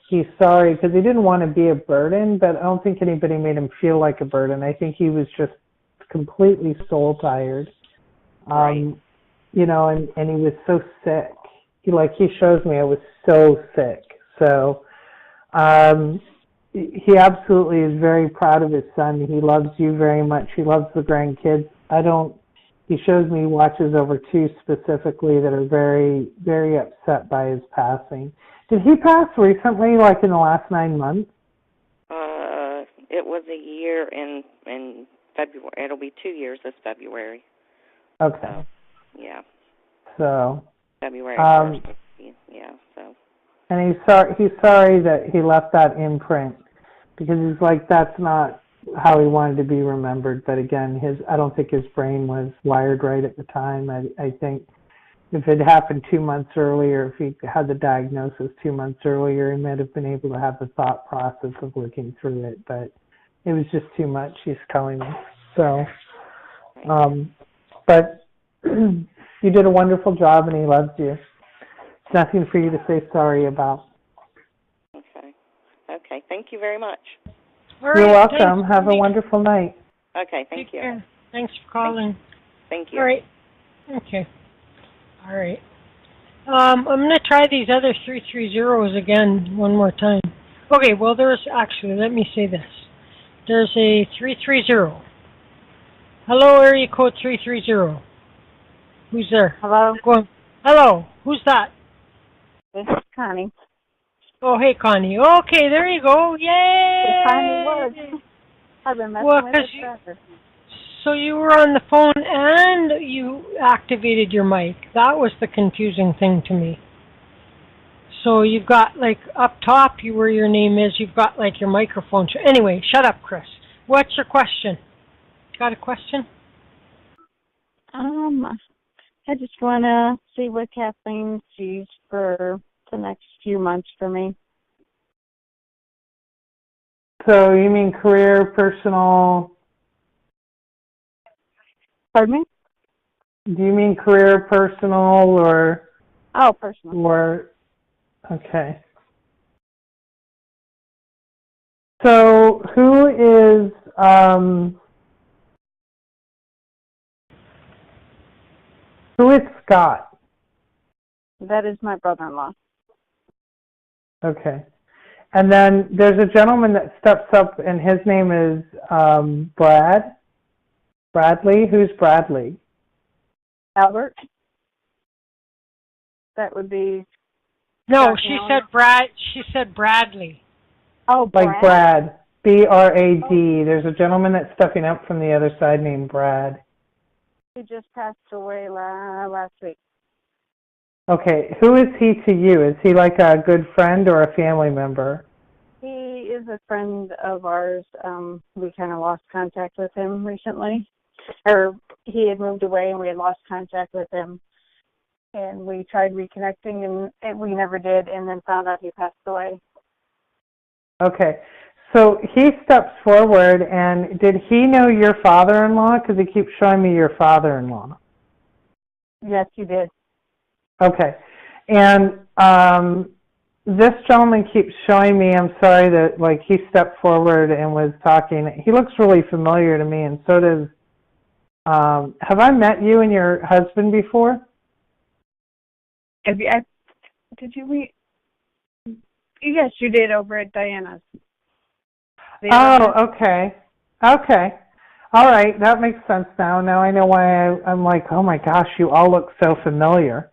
he's sorry because he didn't want to be a burden, but I don't think anybody made him feel like a burden. I think he was just completely soul tired. Right. And he was so sick. He shows me I was so sick. So, he absolutely is very proud of his son. He loves you very much. He loves the grandkids. he shows me he watches over two specifically that are very, very upset by his passing. Did he pass recently, like in the last 9 months? It was a year in February. It'll be 2 years this February. Okay. So, yeah. So. February 1st. Yeah. So. And he's sorry that he left that imprint, because he's like, that's not how he wanted to be remembered. But again, I don't think his brain was wired right at the time. I think if it happened 2 months earlier, if he had the diagnosis 2 months earlier, he might have been able to have the thought process of working through it. But it was just too much, he's telling me. So, but you did a wonderful job, and he loves you. Nothing for you to say sorry about. Okay. Thank you very much. All right, you're welcome. thanks. Have a wonderful night. Okay, thank you. Care. Thanks for calling. Thank you. All right. Okay. All right. I'm going to try these other 330s again one more time. Okay, well, let me say this. There's a 330. Hello, area code 330. Who's there? Hello? Go on. Hello, who's that? This is Connie. Oh, hey, Connie. Okay, there you go. Yay! It finally worked. I've been messing with it forever. So you were on the phone and you activated your mic. That was the confusing thing to me. So you've got, like, up top, where your name is, you've got, like, your microphone. Anyway, shut up, Chris. What's your question? Got a question? I just want to see what Kathleen sees for the next few months for me. So you mean career, personal? Pardon me? Do you mean career, personal, or? Oh, personal. Or, okay. So who is Scott? That is my brother-in-law. Okay. And then there's a gentleman that steps up, and his name is Bradley. Who's Bradley? Albert? That would be... No, she said Bradley. Oh, Brad? Like Brad. B-R-A-D. Oh. There's a gentleman that's stepping up from the other side named Brad. He just passed away last week. Okay. Who is he to you? Is he like a good friend or a family member? He is a friend of ours. We kind of lost contact with him recently. Or he had moved away and we had lost contact with him. And we tried reconnecting and we never did, and then found out he passed away. Okay. So he steps forward, and did he know your father-in-law? Because he keeps showing me your father-in-law. Yes, he did. Okay. And this gentleman keeps showing me, I'm sorry that, like, he stepped forward and was talking. He looks really familiar to me, and so does, have I met you and your husband before? Did you meet? Yes, you did, over at Diana's. Oh, okay. Okay. All right, that makes sense now. Now I know why I'm like, oh my gosh, you all look so familiar.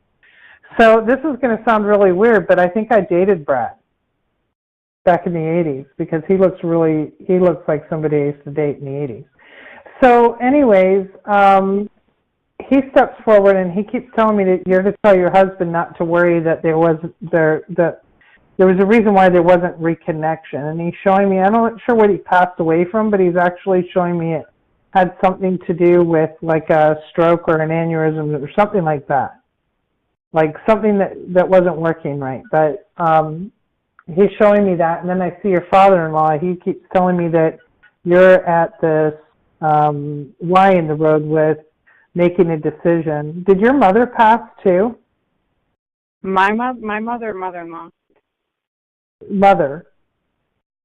So this is going to sound really weird, but I think I dated Brad back in the 80s because he looks like somebody I used to date in the 80s. So anyways, he steps forward and he keeps telling me that you're to tell your husband not to worry, that there was a reason why there wasn't reconnection. And he's showing me, I'm not sure what he passed away from, but he's actually showing me it had something to do with like a stroke or an aneurysm or something like that. Like something that wasn't working right. But he's showing me that. And then I see your father-in-law. He keeps telling me that you're at this Y in the road with making a decision. Did your mother pass too? My mother-in-law. Mother.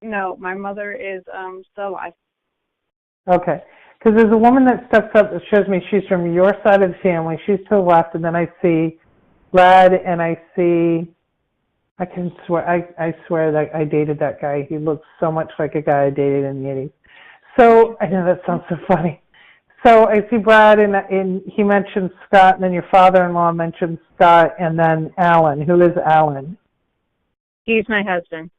No, my mother is still alive. Okay. Because there's a woman that steps up that shows me she's from your side of the family. She's to the left, and then I see Brad, and I see, I swear that I dated that guy. He looks so much like a guy I dated in the 80s. So, I know that sounds so funny. So I see Brad, and he mentioned Scott, and then your father-in-law mentioned Scott, and then Alan. Who is Alan? He's my husband.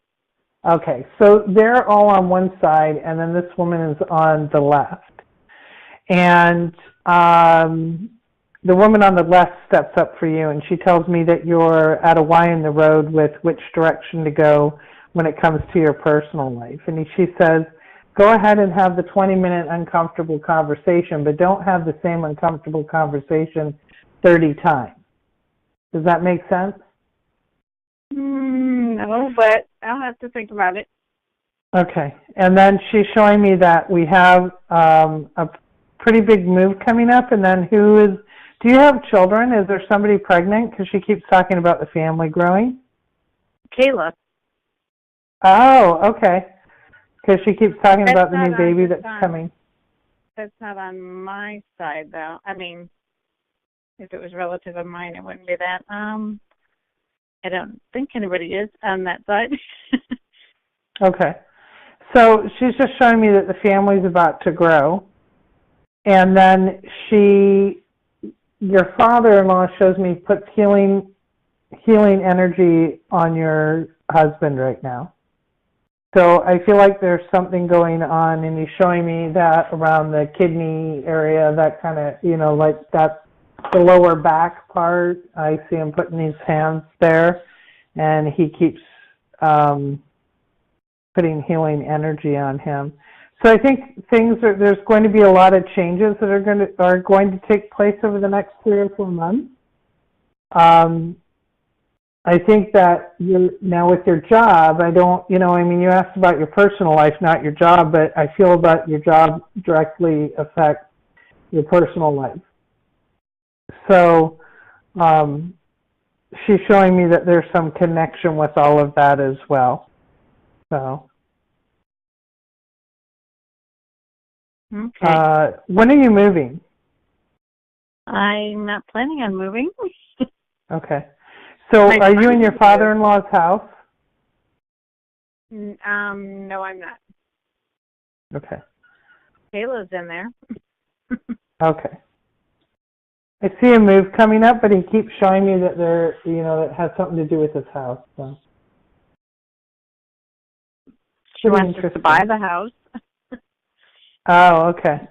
Okay, so they're all on one side, and then this woman is on the left. And the woman on the left steps up for you, and she tells me that you're at a Y in the road with which direction to go when it comes to your personal life. And she says, go ahead and have the 20-minute uncomfortable conversation, but don't have the same uncomfortable conversation 30 times. Does that make sense? No, but I'll have to think about it. Okay. And then she's showing me that we have a pretty big move coming up. And then do you have children? Is there somebody pregnant? Because she keeps talking about the family growing. Kayla. Oh, okay. Because she keeps talking about the not new baby on that's this coming. That's not on my side, though. I mean, if it was a relative of mine, it wouldn't be that. I don't think anybody is on that side. Okay. So she's just showing me that the family's about to grow. And then your father-in-law shows me puts healing energy on your husband right now. So I feel like there's something going on, and he's showing me that around the kidney area, that kind of, like that's the lower back part. I see him putting his hands there, and he keeps putting healing energy on him. So I think there's going to be a lot of changes that are going to take place over the next 3 or 4 months. I think that now with your job, you asked about your personal life, not your job, but I feel about your job directly affects your personal life. So she's showing me that there's some connection with all of that as well. So. Okay. When are you moving? I'm not planning on moving. Okay. So are you in your father-in-law's house? No, I'm not. Okay. Kayla's in there. Okay. I see a move coming up, but he keeps showing me that it has something to do with his house. So. She wants us to buy the house. Oh, okay.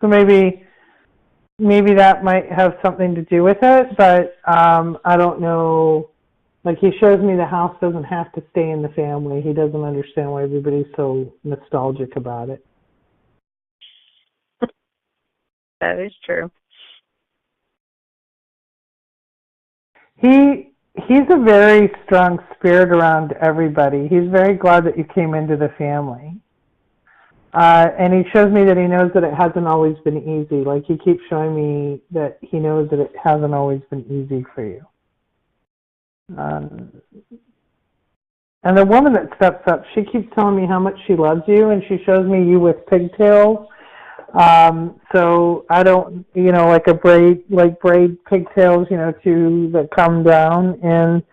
So maybe that might have something to do with it, but I don't know. Like, he shows me the house doesn't have to stay in the family. He doesn't understand why everybody's so nostalgic about it. That is true. He's a very strong spirit around everybody. He's very glad that you came into the family. And he shows me that he knows that it hasn't always been easy. Like, he keeps showing me that he knows that it hasn't always been easy for you. And the woman that steps up, she keeps telling me how much she loves you, and she shows me you with pigtails. So I don't, like braid pigtails, that come down. And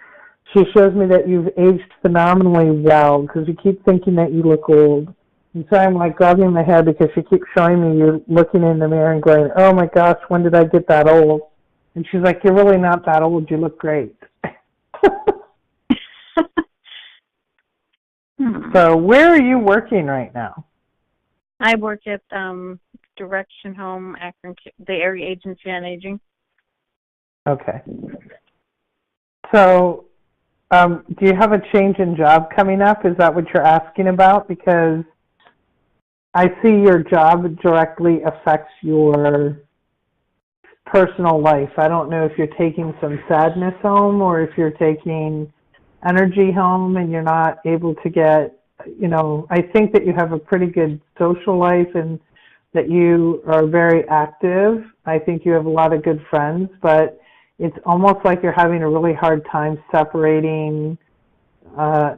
she shows me that you've aged phenomenally well, because you keep thinking that you look old. And so I'm like grabbing my head because she keeps showing me you looking in the mirror and going, oh my gosh, when did I get that old? And she's like, you're really not that old. You look great. So where are you working right now? I work at Direction Home, Akron, the Area Agency on Aging. Okay. So do you have a change in job coming up? Is that what you're asking about? Because I see your job directly affects your personal life. I don't know if you're taking some sadness home or if you're taking energy home and you're not able to get, I think that you have a pretty good social life and that you are very active. I think you have a lot of good friends, but it's almost like you're having a really hard time separating.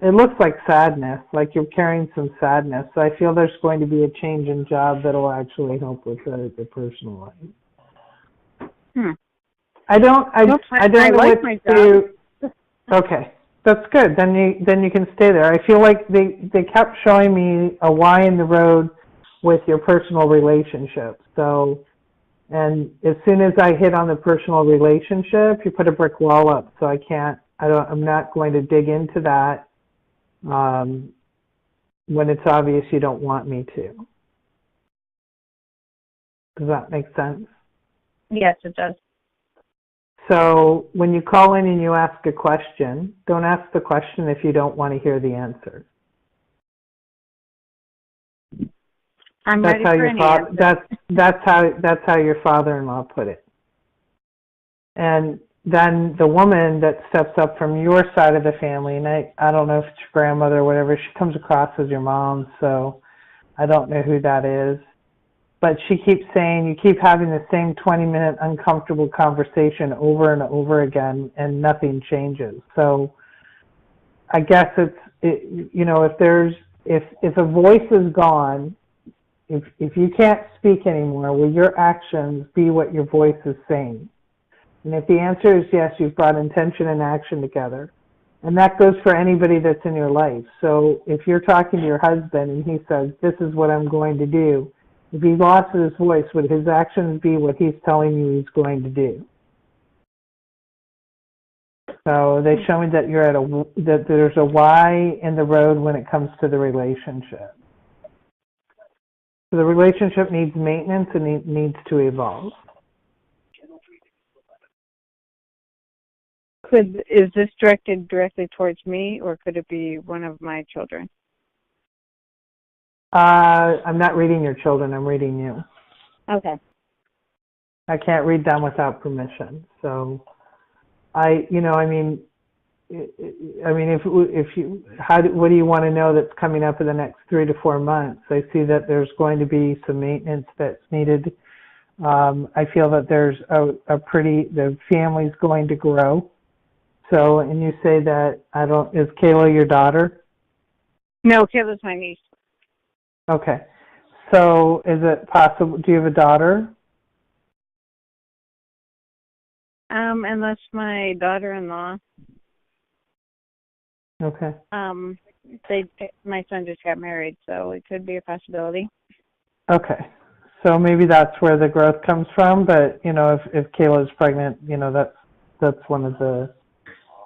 It looks like sadness, like you're carrying some sadness. So I feel there's going to be a change in job that will actually help with the personal life. I don't know like my job. Okay, that's good. Then you can stay there. I feel like they kept showing me a Y in the road with your personal relationship. So, and as soon as I hit on the personal relationship, you put a brick wall up. So I'm not going to dig into that when it's obvious you don't want me to. Does that make sense? Yes, it does. So when you call in and you ask a question, don't ask the question if you don't want to hear the answer. I'm ready for any answer. That's how your father-in-law put it. And then the woman that steps up from your side of the family, and I don't know if it's your grandmother or whatever, she comes across as your mom, so I don't know who that is. But she keeps saying, you keep having the same 20-minute uncomfortable conversation over and over again, and nothing changes. So I guess if a voice is gone, if you can't speak anymore, will your actions be what your voice is saying? And if the answer is yes, you've brought intention and action together. And that goes for anybody that's in your life. So if you're talking to your husband and he says, this is what I'm going to do, if he lost his voice, would his actions be what he's telling you he's going to do? So they show me that that there's a Y in the road when it comes to the relationship. So the relationship needs maintenance and it needs to evolve. Is this directed directly towards me, or could it be one of my children? I'm not reading your children. I'm reading you. Okay. I can't read them without permission. So, what do you want to know that's coming up in the next 3 to 4 months? I see that there's going to be some maintenance that's needed. I feel that there's the family's going to grow. So, and you say that, is Kayla your daughter? No, Kayla's my niece. Okay. So, is it possible, do you have a daughter? Unless my daughter-in-law. Okay. My son just got married, so it could be a possibility. Okay. So maybe that's where the growth comes from, but, if Kayla's pregnant, that's one of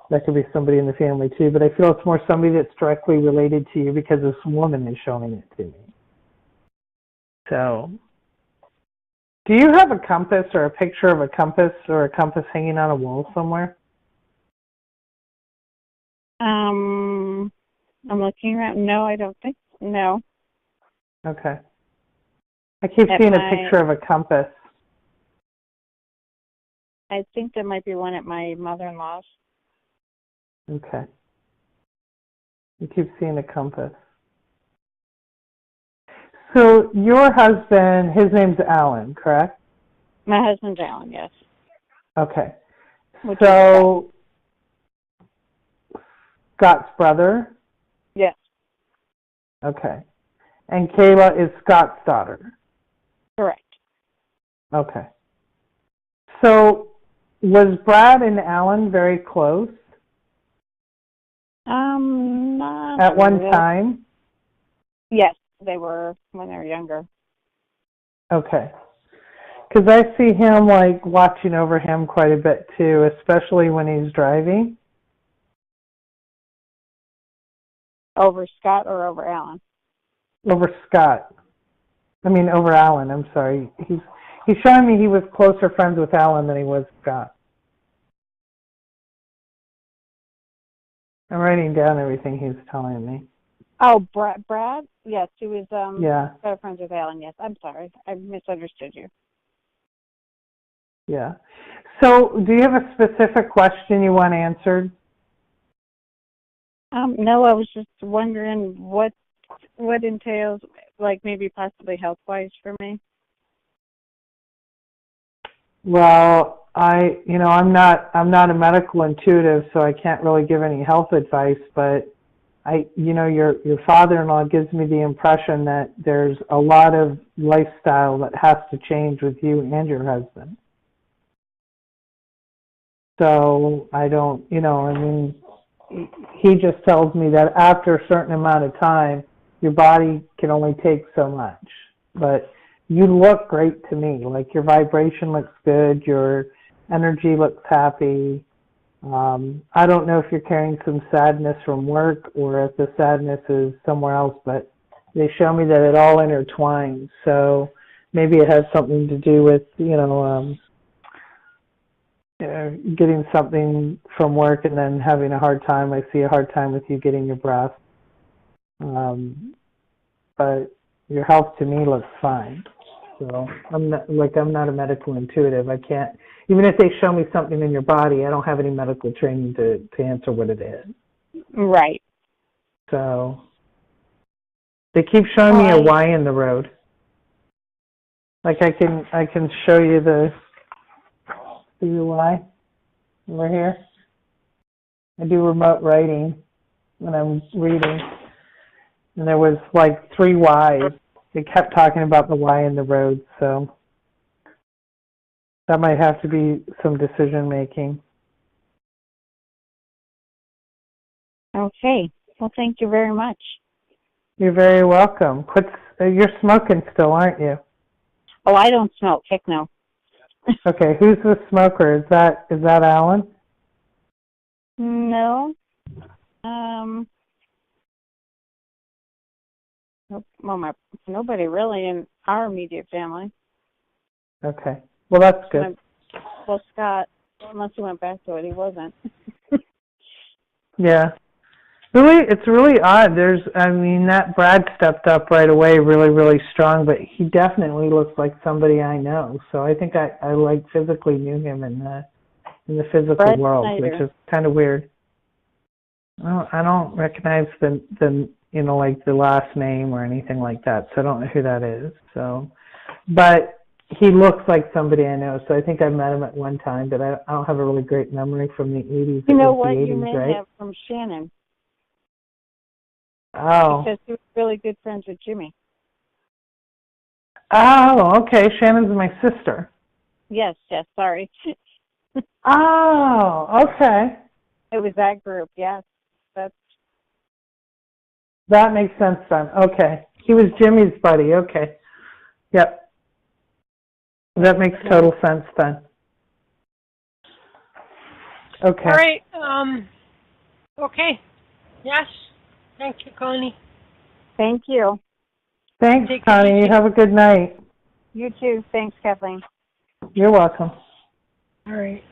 that could be somebody in the family too, but I feel it's more somebody that's directly related to you because this woman is showing it to me. So, do you have a compass or a picture of a compass or a compass hanging on a wall somewhere? I'm looking around. No, I don't think. No. Okay. I keep seeing a picture of a compass. I think there might be one at my mother-in-law's. Okay. You keep seeing a compass. So your husband, his name's Alan, correct? My husband's Alan, yes. Okay. So Scott's brother? Yes. Okay. And Kayla is Scott's daughter? Correct. Okay. So was Brad and Alan very close? Not at one really. time? Yes, they were when they were younger. Okay. Because I see him watching over him quite a bit too, especially when he's driving. Over Scott or over Alan? Over Scott. Over Alan, I'm sorry. He's showing me he was closer friends with Alan than he was Scott. I'm writing down everything he's telling me. Oh, Brad? Yes, he was better friends with Alan, yes. I'm sorry. I misunderstood you. Yeah. So do you have a specific question you want answered? No, I was just wondering what entails, maybe possibly health-wise for me. Well, I'm not a medical intuitive, so I can't really give any health advice, but your father-in-law gives me the impression that there's a lot of lifestyle that has to change with you and your husband. So I don't, he just tells me that after a certain amount of time, your body can only take so much. but you look great to me. Like your vibration looks good, your energy looks happy. I don't know if you're carrying some sadness from work or if the sadness is somewhere else, but they show me that it all intertwines. So maybe it has something to do with, getting something from work and then having a hard time. I see a hard time with you getting your breath. But your health to me looks fine. So I'm not a medical intuitive. I can't, even if they show me something in your body, I don't have any medical training to answer what it is. Right. So they keep showing me a Y in the road. Like I can show you the Y over here. I do remote writing when I'm reading. And there was like 3 Ys. They kept talking about the Y in the road, so that might have to be some decision making. Okay. Well, thank you very much. You're very welcome. You're smoking still, aren't you? Oh, I don't smoke. Heck no. Okay, who's the smoker? Is that Alan? No. Well, nobody really in our immediate family. Okay. Well, that's good. Well, Scott, unless he went back to it, he wasn't. Yeah. It's really odd. That Brad stepped up right away really, really strong, but he definitely looks like somebody I know. So I think I physically knew him in the physical Brad world, Snyder. which is kind of weird. I don't recognize the the last name or anything like that, so I don't know who that is. So, but he looks like somebody I know, so I think I met him at one time, but I don't have a really great memory from the 80s. You know what? 80s, You may right? have from Shannon. Oh. Because he was really good friends with Jimmy. Oh, okay. Shannon's my sister. Yes, sorry. Oh, okay. It was that group, yes. That makes sense then. Okay. He was Jimmy's buddy. Okay. Yep. That makes total sense then. Okay. All right. Okay. Yes. Thank you, Connie. Thank you. Thanks, Connie. You have a good night. You too. Thanks, Kathleen. You're welcome. All right.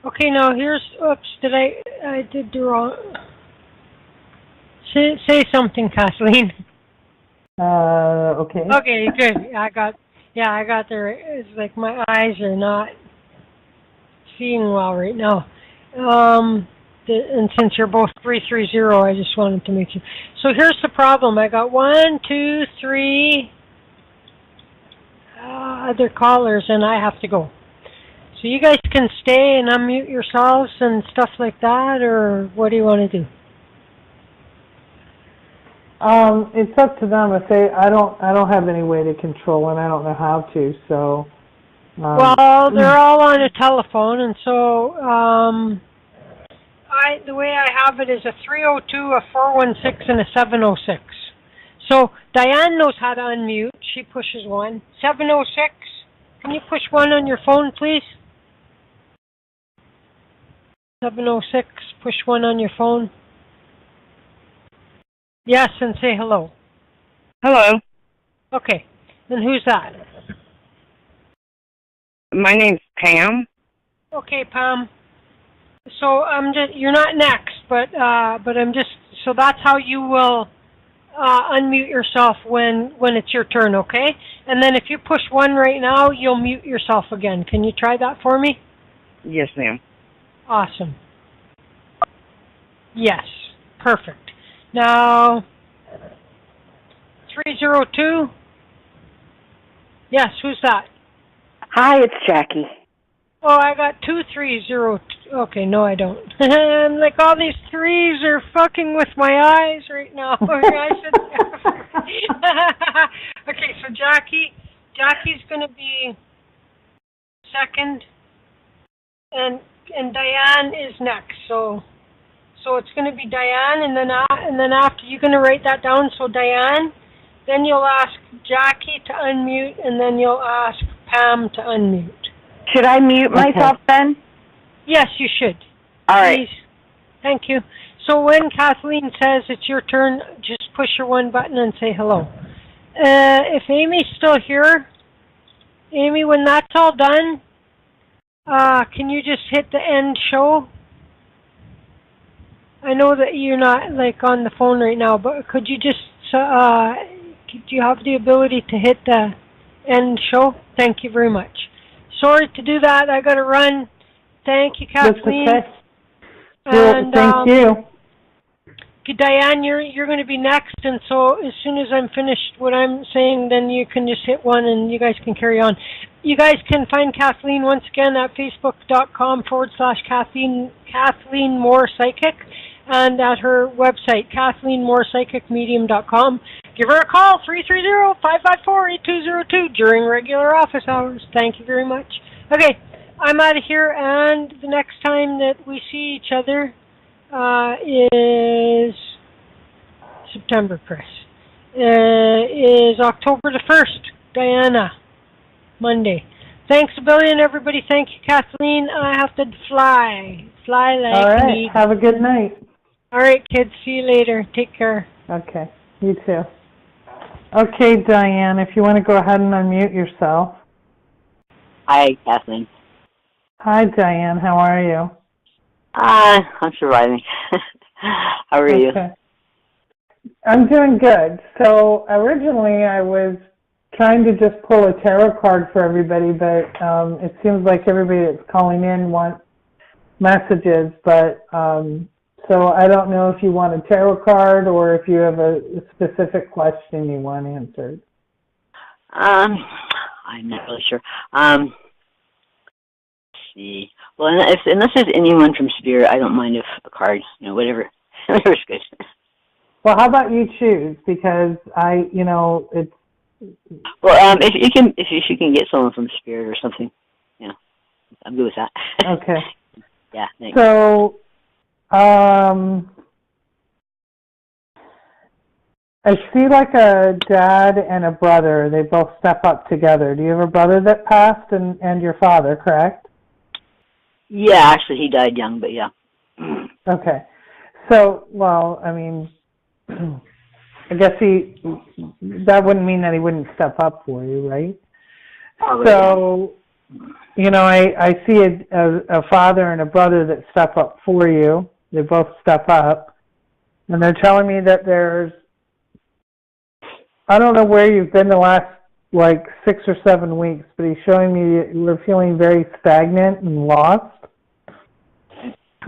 Okay, now here's, I did the wrong. Say something, Kathleen. Okay. Okay, good. I got there. It's like my eyes are not seeing well right now. And since you're both 330, I just wanted to make sure. So here's the problem. I got 1, 2, 3 other callers, and I have to go. So you guys can stay and unmute yourselves and stuff like that, or what do you want to do? It's up to them. If I don't have any way to control, and I don't know how to. So. Well, they're all on a telephone, and so the way I have it is a 302, a 416, and a 706. So Diane knows how to unmute. She pushes 1. 706. Can you push 1 on your phone, please? 706. Push 1 on your phone. Yes, and say hello. Hello. Okay. Then who's that? My name's Pam. Okay, Pam. So you're not next, but I'm just, so that's how you will unmute yourself when it's your turn, okay? And then if you push 1 right now, you'll mute yourself again. Can you try that for me? Yes, ma'am. Awesome. Yes. Perfect. Now, 302. Yes, who's that? Hi, it's Jackie. Oh, I got 2302. Okay, no, I don't. And like all these 3s are fucking with my eyes right now. I should. Okay, so Jackie's gonna be second, and Diane is next. So it's gonna be Diane, and then after you're gonna write that down. So Diane, then you'll ask Jackie to unmute, and then you'll ask Pam to unmute. Should I mute myself then? Yes, you should. All right. Please. Thank you. So when Kathleen says it's your turn, just push your one button and say hello. If Amy's still here, Amy, when that's all done, can you just hit the end show? I know that you're not like on the phone right now, but could you just, do you have the ability to hit the end show? Thank you very much. Sorry to do that. I got to run. Thank you, Kathleen. That's okay. And, thank you. Diane, you're going to be next, and so as soon as I'm finished what I'm saying, then you can just hit one and you guys can carry on. You guys can find Kathleen once again at facebook.com/Kathleen Moore Psychic, and at her website, KathleenMoorePsychicMedium.com. Give her a call, 330-554-8202 during regular office hours. Thank you very much. Okay, I'm out of here, and the next time that we see each other is September, Chris. Is October the 1st, Diana, Monday. Thanks a billion, everybody. Thank you, Kathleen. I have to fly like All right. me. Have a good night. All right, kids. See you later. Take care. Okay. You too. Okay, Diane, if you want to go ahead and unmute yourself. Hi, Kathleen. Hi, Diane. How are you? I'm surviving. How are you? I'm doing good. So originally I was trying to just pull a tarot card for everybody, but it seems like everybody that's calling in wants messages. But so I don't know if you want a tarot card or if you have a specific question you want answered. I'm not really sure. Let's see. Well, unless there's anyone from Spirit, I don't mind if a card, whatever. Whatever's good. Well, how about you choose? Because it's. Well, if you can get someone from Spirit or something, I'm good with that. Okay. Yeah. Thanks. So, I see like a dad and a brother. They both step up together. Do you have a brother that passed and your father, correct? Yeah, actually, he died young, but yeah. Okay. So, well, I mean, I guess that wouldn't mean that he wouldn't step up for you, right? Oh, so, I see a father and a brother that step up for you. They both step up. And they're telling me that I don't know where you've been the last, 6 or 7 weeks, but he's showing me you were feeling very stagnant and lost.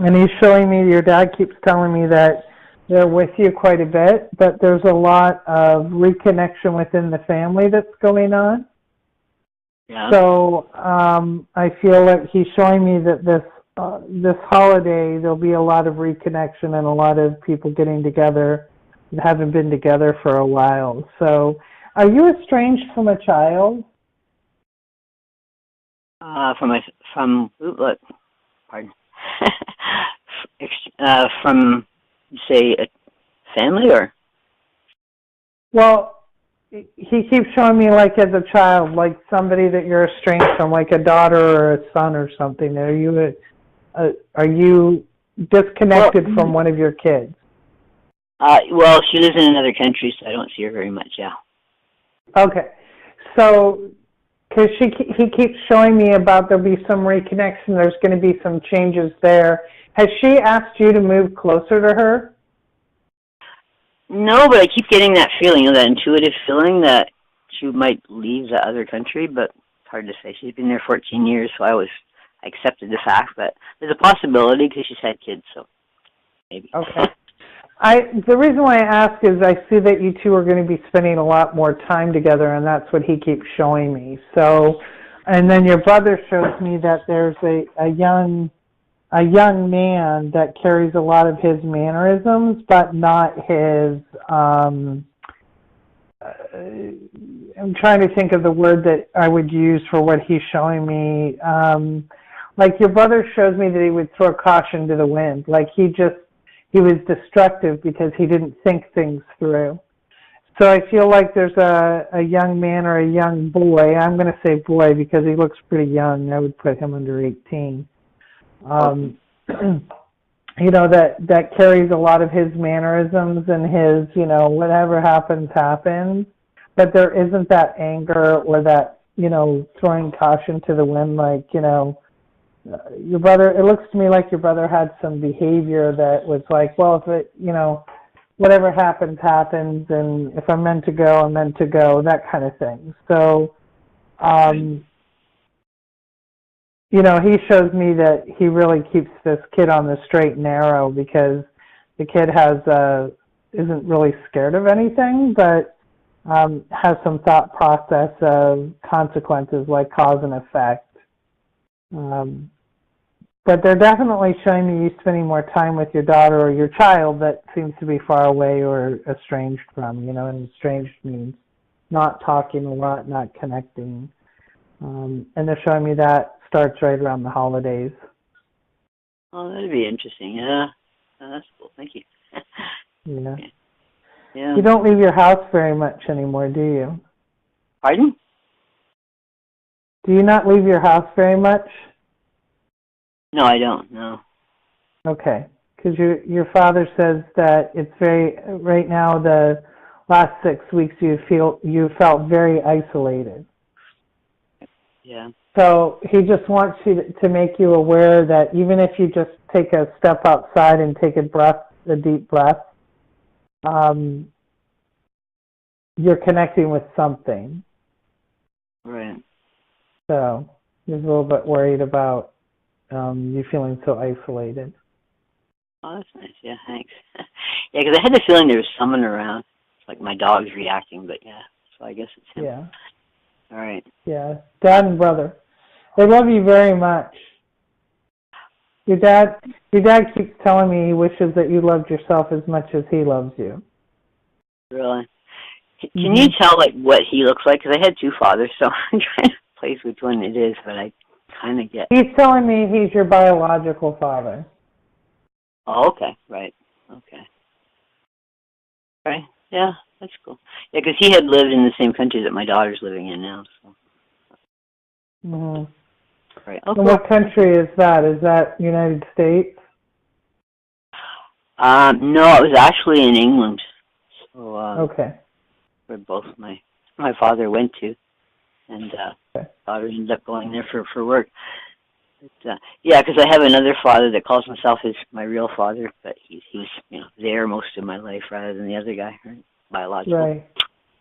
And he's showing me, your dad keeps telling me that they're with you quite a bit, but there's a lot of reconnection within the family that's going on. Yeah. So I feel like he's showing me that this holiday there'll be a lot of reconnection and a lot of people getting together that haven't been together for a while. So are you estranged from a child? Pardon. From, say, a family or? Well, he keeps showing me like as a child, like somebody that you're estranged from, like a daughter or a son or something. Are you disconnected from one of your kids? Well, she lives in another country, so I don't see her very much, yeah. Okay. So, because he keeps showing me about there'll be some reconnection, there's going to be some changes there. Has she asked you to move closer to her? No, but I keep getting that feeling, that intuitive feeling that she might leave the other country, but it's hard to say. She's been there 14 years, so I accepted the fact, but there's a possibility because she's had kids, so maybe. Okay. The reason why I ask is I see that you two are going to be spending a lot more time together, and that's what he keeps showing me. So, and then your brother shows me that there's a young man that carries a lot of his mannerisms, but not his. I'm trying to think of the word that I would use for what he's showing me. Like your brother shows me that he would throw caution to the wind, like he was destructive because he didn't think things through. So I feel like there's a young man or a young boy. I'm going to say boy because he looks pretty young. I would put him under 18. You know, that carries a lot of his mannerisms and his, you know, whatever happens, happens. But there isn't that anger or that, you know, throwing caution to the wind like, you know, your brother, it looks to me like your brother had some behavior that was like, well, if it, you know, whatever happens, happens, and if I'm meant to go, I'm meant to go, that kind of thing. So, you know, he shows me that he really keeps this kid on the straight and narrow because the kid isn't really scared of anything, but has some thought process of consequences like cause and effect. But they're definitely showing me you spending more time with your daughter or your child that seems to be far away or estranged from, you know, and estranged means not talking a lot, not connecting. And they're showing me that starts right around the holidays. Oh, that'd be interesting. Yeah. Oh, that's cool. Thank you. Yeah. Yeah. You don't leave your house very much anymore, do you? Pardon? Do you not leave your house very much? No, I don't. No. Okay. Because your father says that it's right now, the last 6 weeks you felt very isolated. Yeah. So he just wants you to make you aware that even if you just take a step outside and take a deep breath, you're connecting with something. Right. So he's a little bit worried about you feeling so isolated. Oh, that's nice. Yeah, thanks. Yeah, because I had the feeling there was someone around. It's like my dog's reacting, but yeah. So I guess it's him. Yeah. All right. Yeah. Dad and brother. They love you very much. Your dad keeps telling me he wishes that you loved yourself as much as he loves you. Really? Can you tell like what he looks like? Because I had two fathers, so I'm trying to place which one it is, but I kind of get. He's telling me he's your biological father. Oh, okay. Right. Okay. Right. Yeah, that's cool. Yeah, because he had lived in the same country that my daughter's living in now. So. Mm-hmm. Right. Okay. And what country is that? Is that United States? No, it was actually in England. So, okay. Where both my father went to, and okay. daughter ended up going there for work. But, yeah, because I have another father that calls himself my real father, but he was there most of my life rather than the other guy, right? Biological. Right.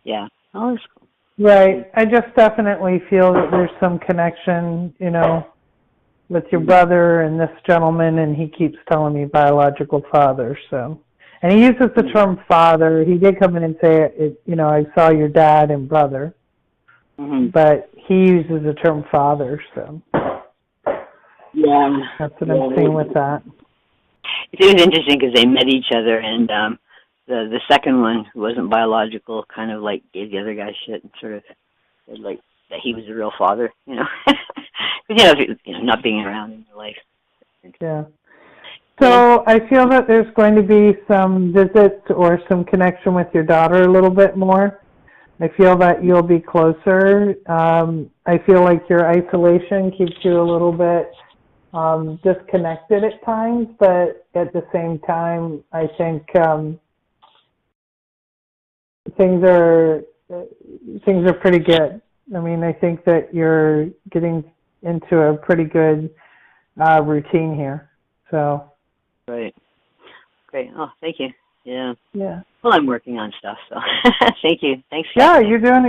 Yeah. Oh, that's cool. Right. I just definitely feel that there's some connection, with your brother and this gentleman, and he keeps telling me biological father. So, and he uses the term father. He did come in and say, I saw your dad and brother, but he uses the term father. So, yeah, that's what I'm seeing with that. It was interesting because they met each other, and the second one, who wasn't biological, kind of like gave the other guy shit and sort of said like that he was the real father, because not being around in your life. Yeah. So I feel that there's going to be some visits or some connection with your daughter a little bit more. I feel that you'll be closer. I feel like your isolation keeps you a little bit disconnected at times, but at the same time, I think things are pretty good. I mean, I think that you're getting into a pretty good routine here. So. Right. Great. Oh, thank you. Yeah. Yeah. Well, I'm working on stuff, so thank you. Thanks. Yeah, you're doing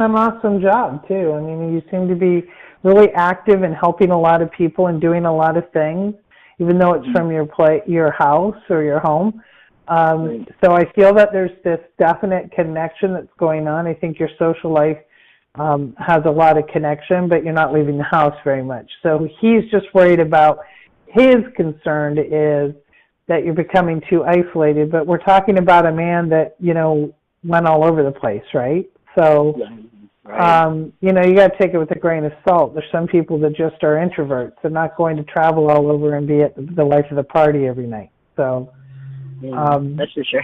an awesome job too. I mean, you seem to be really active and helping a lot of people and doing a lot of things, even though it's from your house or your home. So I feel that there's this definite connection that's going on. I think your social life has a lot of connection, but you're not leaving the house very much. So he's just worried about, his concern is that you're becoming too isolated, but we're talking about a man that, went all over the place, right? So, you got to take it with a grain of salt. There's some people that just are introverts. They're not going to travel all over and be at the life of the party every night. So, that's for sure.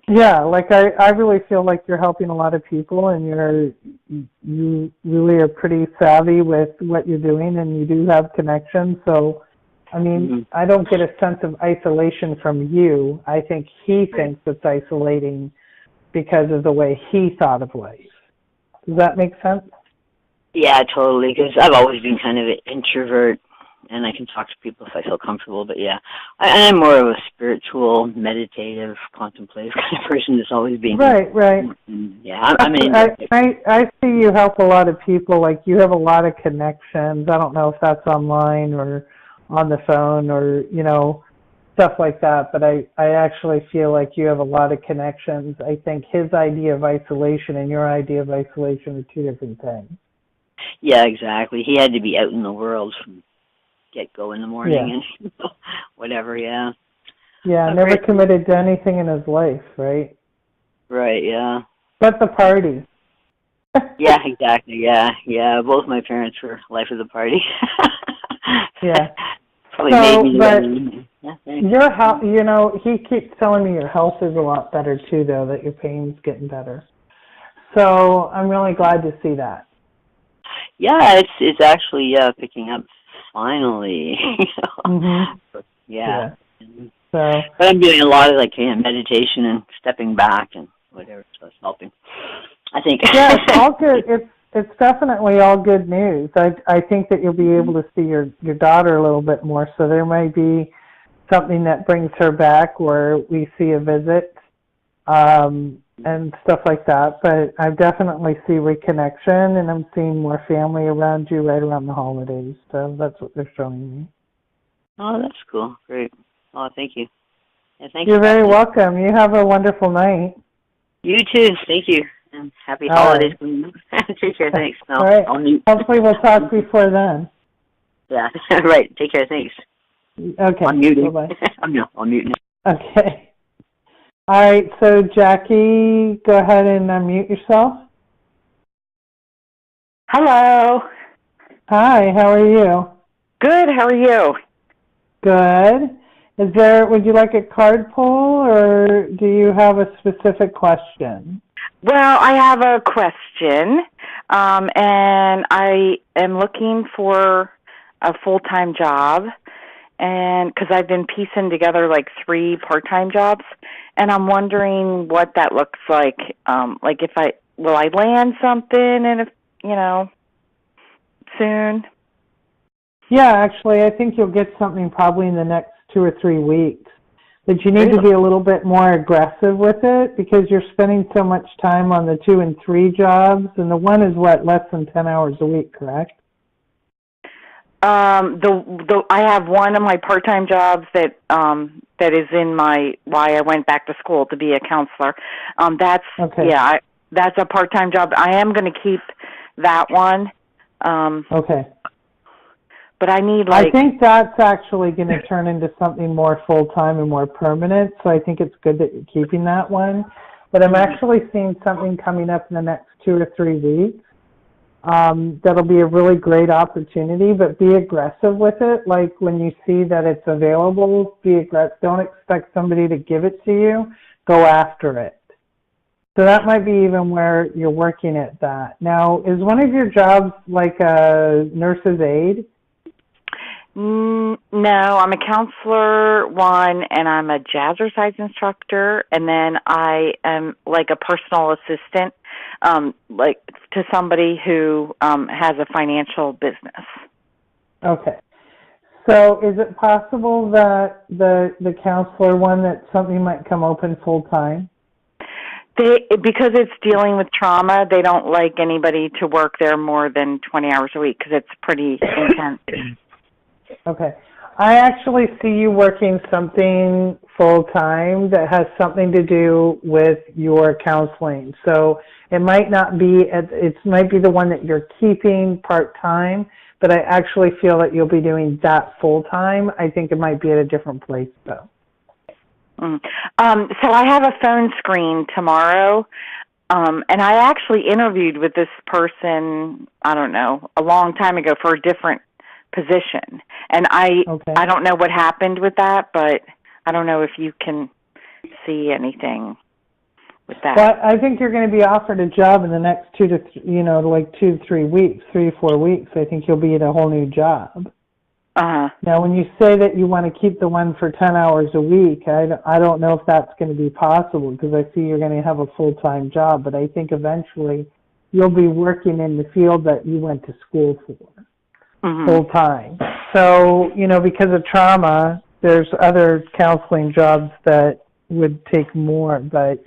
Yeah, like I really feel like you're helping a lot of people, and you really are pretty savvy with what you're doing, and you do have connections. So, I mean, I don't get a sense of isolation from you. I think he thinks it's isolating because of the way he thought of life. Does that make sense? Yeah, totally, because I've always been kind of an introvert, and I can talk to people if I feel comfortable, but yeah, I'm more of a spiritual, meditative, contemplative kind of person that's always been. Right. Yeah, I see you help a lot of people, like you have a lot of connections. I don't know if that's online or on the phone or, stuff like that, but I actually feel like you have a lot of connections. I think his idea of isolation and your idea of isolation are two different things. Yeah, exactly. He had to be out in the world from get-go in the morning and whatever, yeah. Yeah, never committed to anything in his life, right? Right, yeah. But the party. Yeah, exactly, yeah. Both my parents were life of the party. Yeah. Probably made me your health, he keeps telling me your health is a lot better too, though, that your pain's getting better. So I'm really glad to see that. Yeah, it's actually picking up finally. Yeah. So, but I'm doing a lot of meditation and stepping back and whatever, so it's helping. I think. Yeah, it's all good. It's definitely all good news. I think that you'll be able to see your daughter a little bit more. So there might be something that brings her back, where we see a visit. And stuff like that, but I definitely see reconnection, and I'm seeing more family around you right around the holidays, so that's what they're showing me. Oh, that's cool. Great. Oh, thank you. Yeah, thank You're you, very welcome. You have a wonderful night. You too. Thank you. And happy holidays. Right. Take care. Thanks. No, all right. I'll mute. Hopefully we'll talk before then. Yeah, right. Take care. Thanks. Okay. I'm muting. Bye-bye. I'm muting now. Okay. All right, so Jackie, go ahead and unmute yourself. Hello. Hi, how are you? Good, how are you? Good. Would you like a card pull, or do you have a specific question? Well, I have a question, and I am looking for a full-time job, and because I've been piecing together 3 part-time jobs, and I'm wondering what that looks like. If will I land something, and soon? Yeah, actually, I think you'll get something probably in the next 2 or 3 weeks. But you need to be a little bit more aggressive with it, because you're spending so much time on the 2 and 3 jobs, and the one is less than 10 hours a week, correct? I have one of my part-time jobs that is in why I went back to school to be a counselor. That's that's a part-time job. I am going to keep that one. Okay. But I need I think that's actually going to turn into something more full-time and more permanent. So I think it's good that you're keeping that one. But I'm actually seeing something coming up in the next 2 or 3 weeks. That'll be a really great opportunity, but be aggressive with it. Like when you see that it's available, be aggressive. Don't expect somebody to give it to you. Go after it. So that might be even where you're working at that. Now, is one of your jobs like a nurse's aide? No, I'm a counselor, and I'm a jazzercise instructor, and then I am like a personal assistant, to somebody who has a financial business. Okay. So is it possible that the counselor one, that something might come open full time? Because it's dealing with trauma, they don't like anybody to work there more than 20 hours a week because it's pretty intense. Okay. I actually see you working something full-time that has something to do with your counseling. So it might not be, it might be the one that you're keeping part-time, but I actually feel that you'll be doing that full-time. I think it might be at a different place, though. So I have a phone screen tomorrow, and I actually interviewed with this person, I don't know, a long time ago for a different position. And I don't know what happened with that, but I don't know if you can see anything. with that? Well, I think you're going to be offered a job in the next 2 to 3 weeks, 3 to 4 weeks. I think you'll be at a whole new job. Uh-huh. Now, when you say that you want to keep the one for 10 hours a week, I don't know if that's going to be possible because I see you're going to have a full-time job, but I think eventually you'll be working in the field that you went to school for, full-time. So, because of trauma, there's other counseling jobs that would take more, but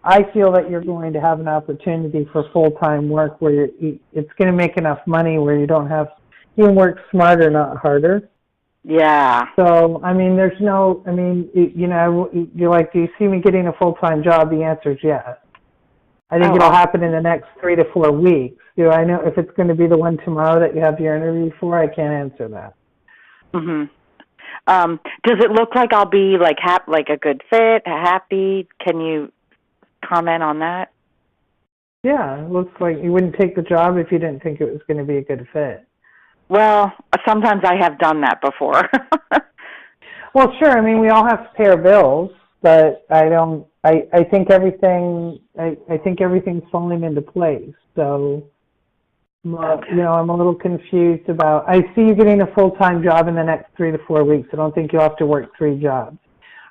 I feel that you're going to have an opportunity for full-time work where it's going to make enough money where you can work smarter, not harder. Yeah. So, you're like, do you see me getting a full-time job? The answer is yes. I think it'll happen in the next 3 to 4 weeks. Do I know if it's going to be the one tomorrow that you have your interview for? I can't answer that. Does it look like I'll be like a good fit, happy? Can you comment on that? Yeah, it looks like you wouldn't take the job if you didn't think it was going to be a good fit. Well, sometimes I have done that before. Well, sure. We all have to pay our bills, but I think everything's falling into place. So, I'm a little confused about. I see you getting a full-time job in the next 3 to 4 weeks. I don't think you'll have to work 3 jobs.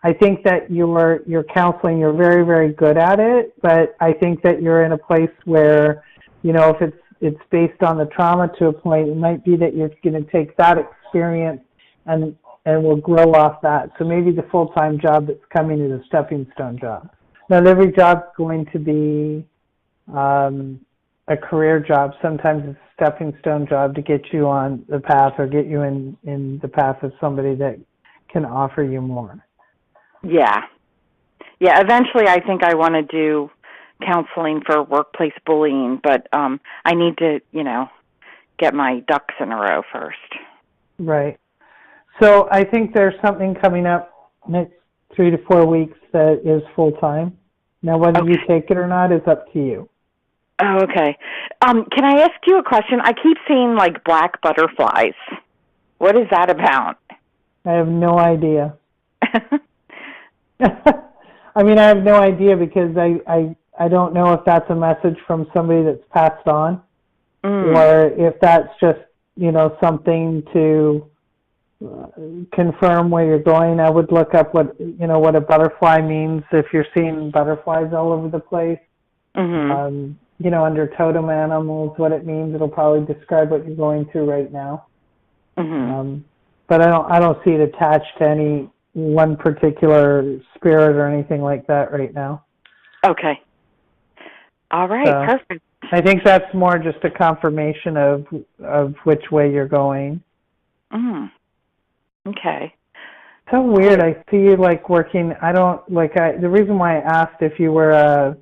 I think that your counseling, you're very, very good at it, but I think that you're in a place where, if it's based on the trauma to a point, it might be that you're going to take that experience and will grow off that. So maybe the full-time job that's coming is a stepping stone job. Not every job's going to be a career job. Sometimes it's a stepping stone job to get you on the path or get you in the path of somebody that can offer you more. Yeah. Eventually, I think I want to do counseling for workplace bullying, but I need to, get my ducks in a row first. Right. So I think there's something coming up next 3 to 4 weeks that is full-time. Now, whether you take it or not is up to you. Oh, okay. Can I ask you a question? I keep seeing, black butterflies. What is that about? I have no idea. I have no idea because I don't know if that's a message from somebody that's passed on or if that's just, something to confirm where you're going. I would look up what a butterfly means if you're seeing butterflies all over the place. Under totem animals, what it means. It'll probably describe what you're going through right now. But I don't see it attached to any one particular spirit or anything like that right now. Okay. All right, so, perfect. I think that's more just a confirmation of which way you're going. Okay. So weird. I see you working. The reason why I asked if you were a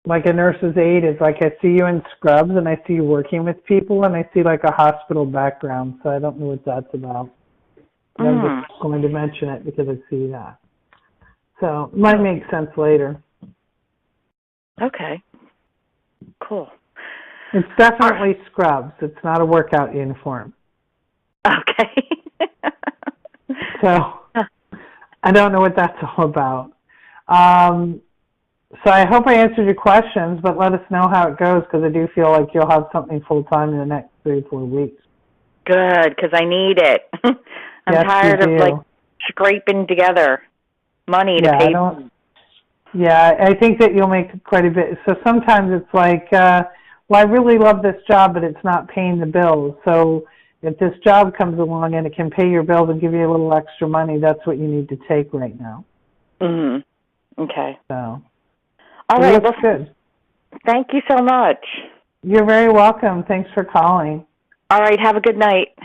nurse's aide is I see you in scrubs and I see you working with people and I see a hospital background. So I don't know what that's about. I'm just going to mention it because I see that. So it might make sense later. Okay. Cool. It's definitely scrubs. It's not a workout uniform. Okay. So I don't know what that's all about. So I hope I answered your questions, but let us know how it goes because I do feel like you'll have something full-time in the next 3 or 4 weeks. Good, because I need it. I'm tired of scraping together money to pay. I think that you'll make quite a bit. So sometimes it's I really love this job, but it's not paying the bills. So if this job comes along and it can pay your bills and give you a little extra money, that's what you need to take right now. Okay. So. All right. That's good. Thank you so much. You're very welcome. Thanks for calling. All right. Have a good night.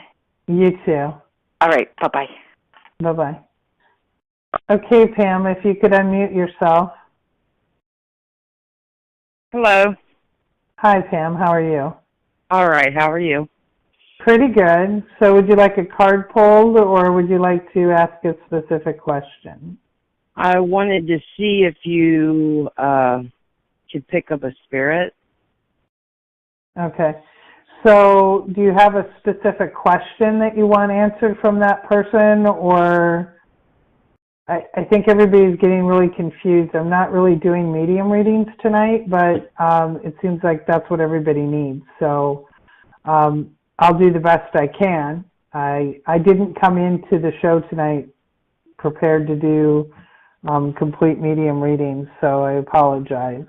You too. All right. Bye-bye. Bye-bye. Okay, Pam, if you could unmute yourself. Hello. Hi, Pam. How are you? All right. How are you? Pretty good. So would you like a card pulled or would you like to ask a specific question? I wanted to see if you could pick up a spirit. Okay. So do you have a specific question that you want answered from that person or I think everybody's getting really confused. I'm not really doing medium readings tonight, but it seems like that's what everybody needs. So I'll do the best I can. I didn't come into the show tonight prepared to do complete medium readings, so I apologize.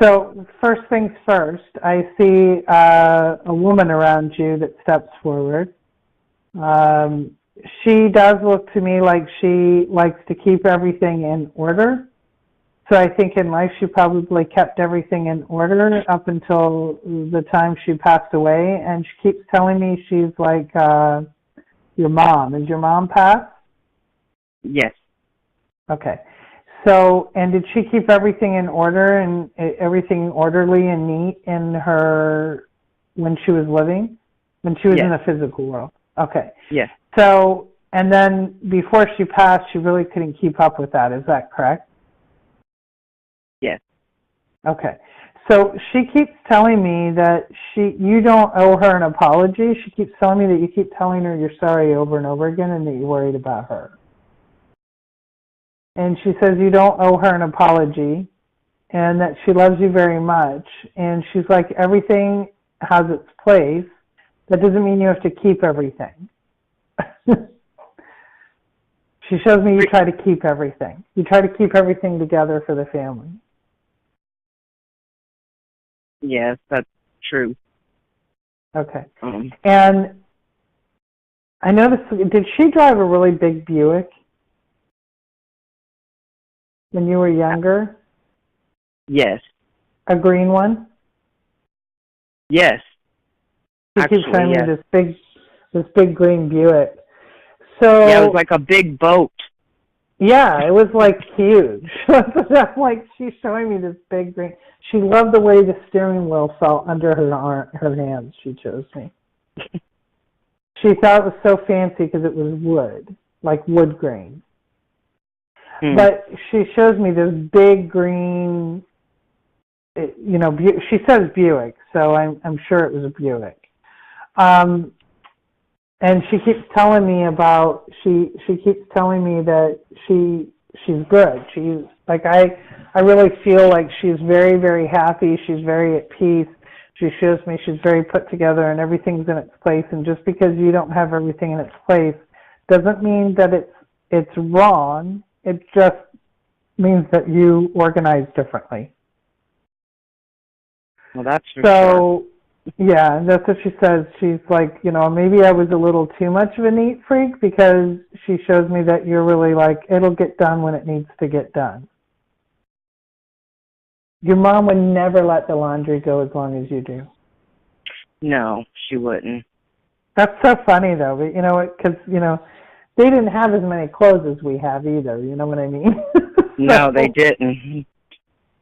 So first things first, I see a woman around you that steps forward. She does look to me like she likes to keep everything in order. So I think in life she probably kept everything in order up until the time she passed away. And she keeps telling me she's like your mom. Is your mom passed? Yes. Okay. So, and did she keep everything in order and everything orderly and neat in her when she was living? When she was in the physical world? Okay. Yes. So, and then before she passed, she really couldn't keep up with that. Is that correct? Yes. Okay. So she keeps telling me that you don't owe her an apology. She keeps telling me that you keep telling her you're sorry over and over again and that you're worried about her. And she says you don't owe her an apology and that she loves you very much. And she's like, everything has its place. That doesn't mean you have to keep everything. She shows me you try to keep everything. You try to keep everything together for the family. Yes, that's true. Okay. And I noticed, did she drive a really big Buick when you were younger? Yes. A green one? Yes. She keeps showing me this big green Buick. So yeah, it was like a big boat. Yeah, it was like huge. I'm like, she's showing me this big green. She loved the way the steering wheel felt under her hands. She chose me. She thought it was so fancy because it was wood, like wood grain. But she shows me this big green. She says Buick, so I'm sure it was a Buick. And she keeps telling me about she keeps telling me that she's good. She's like I really feel like she's very, very happy. She's very at peace. She shows me she's very put together and everything's in its place. And just because you don't have everything in its place doesn't mean that it's wrong. It just means that you organize differently. Well, that's for sure. Yeah, that's what she says. She's like, maybe I was a little too much of a neat freak because she shows me that you're really like, it'll get done when it needs to get done. Your mom would never let the laundry go as long as you do. No, she wouldn't. That's so funny, though, because, they didn't have as many clothes as we have either, you know what I mean? No, they didn't.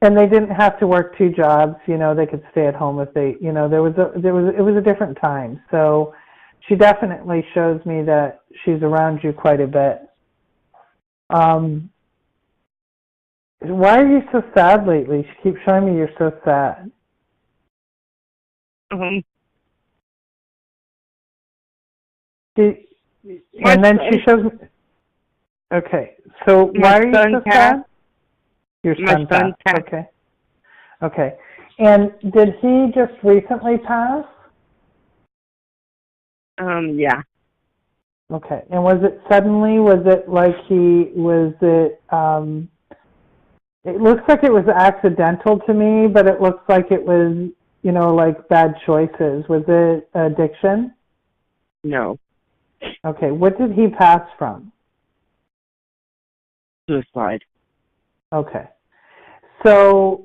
And they didn't have to work two jobs, they could stay at home if they, it was a different time. So she definitely shows me that she's around you quite a bit. Why are you so sad lately? She keeps showing me you're so sad. And then she shows me, okay, so why are you so sad? Your son passed. Okay. And did he just recently pass? Yeah. Okay. And was it suddenly? Was it like it looks like it was accidental to me, but it looks like it was, like bad choices. Was it addiction? No. Okay. What did he pass from? Suicide. Okay. So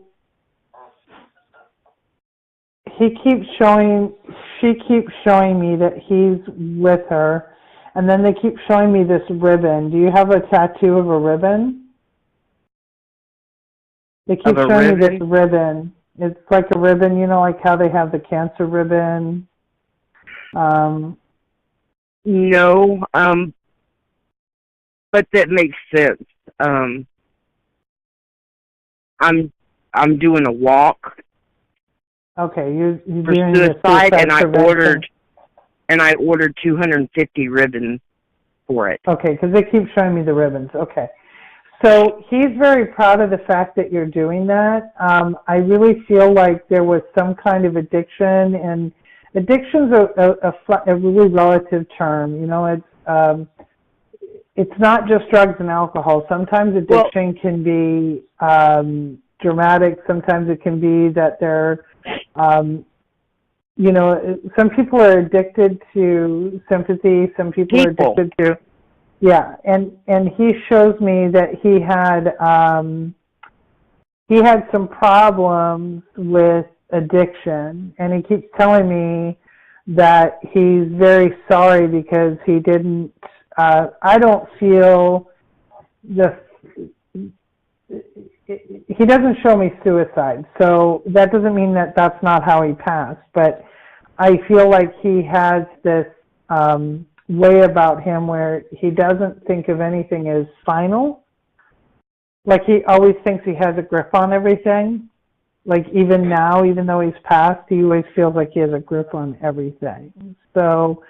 she keeps showing me that he's with her, and then they keep showing me this ribbon. Do you have a tattoo of a ribbon? They keep showing me this ribbon. It's like a ribbon, like how they have the cancer ribbon. No, but that makes sense. I'm doing a walk. Okay, you're for doing suicide, and I ordered 250 ribbons. for it. Okay, because they keep showing me the ribbons. Okay. So he's very proud of the fact that you're doing that. I really feel like there was some kind of addiction, and addiction's a really relative term. You know, it's not just drugs and alcohol. Sometimes addiction can be dramatic. Sometimes it can be that they're, you know, some people are addicted to sympathy. Some people are addicted to, yeah. And he shows me that he had some problems with addiction, and he keeps telling me that he's very sorry because he didn't. I don't feel he doesn't show me suicide, so that doesn't mean that that's not how he passed, but I feel like he has this way about him where he doesn't think of anything as final. Like he always thinks he has a grip on everything. Like even now, even though he's passed, he always feels like he has a grip on everything. So,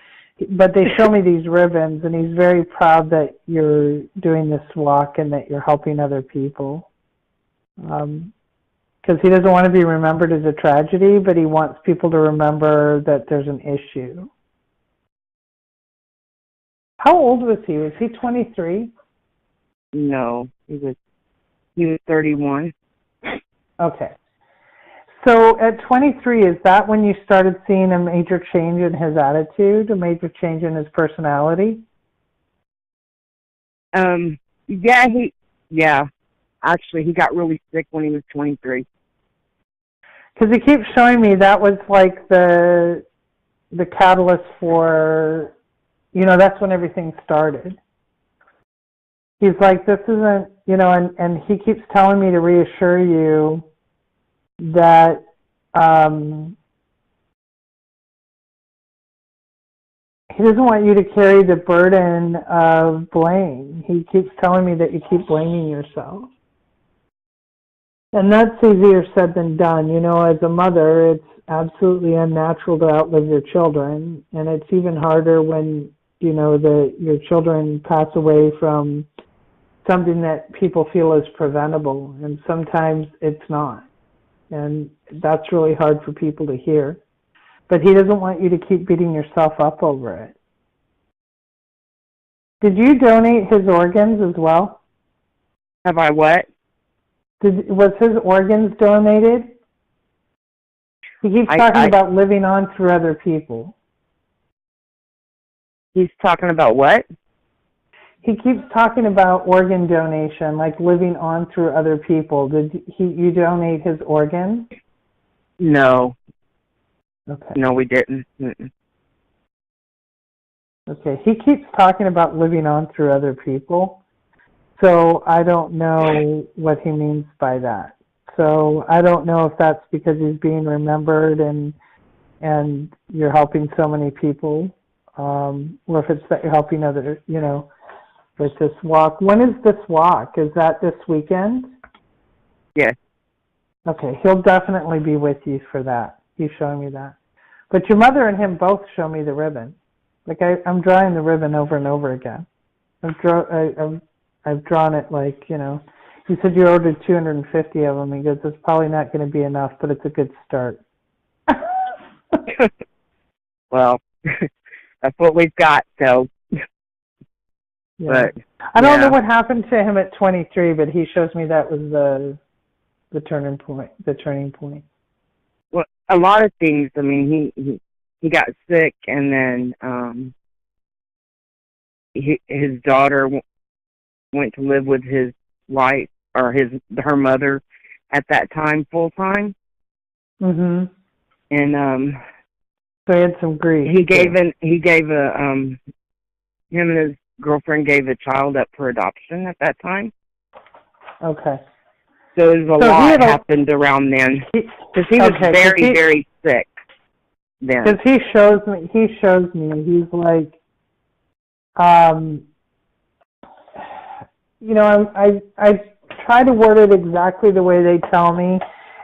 but they show me these ribbons, and he's very proud that you're doing this walk and that you're helping other people. Because he doesn't want to be remembered as a tragedy, but he wants people to remember that there's an issue. How old was he? Was he 23? No, he was 31. Okay. So at 23, is that when you started seeing a major change in his attitude, a major change in his personality? Yeah. Actually, he got really sick when he was 23. Because he keeps showing me that was like the catalyst for, you know, that's when everything started. He's like, this isn't, you know, and he keeps telling me to reassure you that he doesn't want you to carry the burden of blame. He keeps telling me that you keep blaming yourself. And that's easier said than done. You know, as a mother, it's absolutely unnatural to outlive your children. And it's even harder when, you know, your children pass away from something that people feel is preventable. And sometimes it's not. And that's really hard for people to hear. But he doesn't want you to keep beating yourself up over it. Did you donate his organs as well? Have I what? Was his organs donated? He keeps talking about living on through other people. He's talking about what? He keeps talking about organ donation, like living on through other people. Did you donate his organs? No. Okay. No, we didn't. Mm-mm. Okay. He keeps talking about living on through other people. So I don't know what he means by that. So I don't know if that's because he's being remembered and you're helping so many people, or if it's that you're helping other, you know, with this walk. When is this walk? Is that this weekend? Yes. Okay, he'll definitely be with you for that. He's showing me that. But your mother and him both show me the ribbon. Like I'm drawing the ribbon over and over again. I've drawn it like, you know, he said you ordered 250 of them. He goes, it's probably not going to be enough, but it's a good start. Well, that's what we've got, so. Yeah. But I don't know what happened to him at 23, but he shows me that was the turning point. Well, a lot of things. I mean, he got sick, and then his daughter went to live with his wife or her mother at that time full time. Mhm. And so he had some grief. Him and his girlfriend gave a child up for adoption at that time. Okay. So there's a lot happened around then because he was very sick then. Because he shows me. He's like, you know, I try to word it exactly the way they tell me,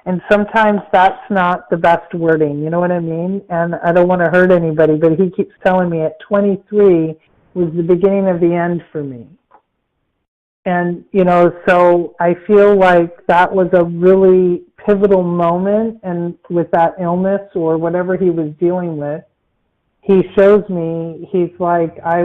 and sometimes that's not the best wording. You know what I mean? And I don't want to hurt anybody, but he keeps telling me at 23 was the beginning of the end for me. And, so I feel like that was a really pivotal moment, and with that illness or whatever he was dealing with, he shows me, he's like, I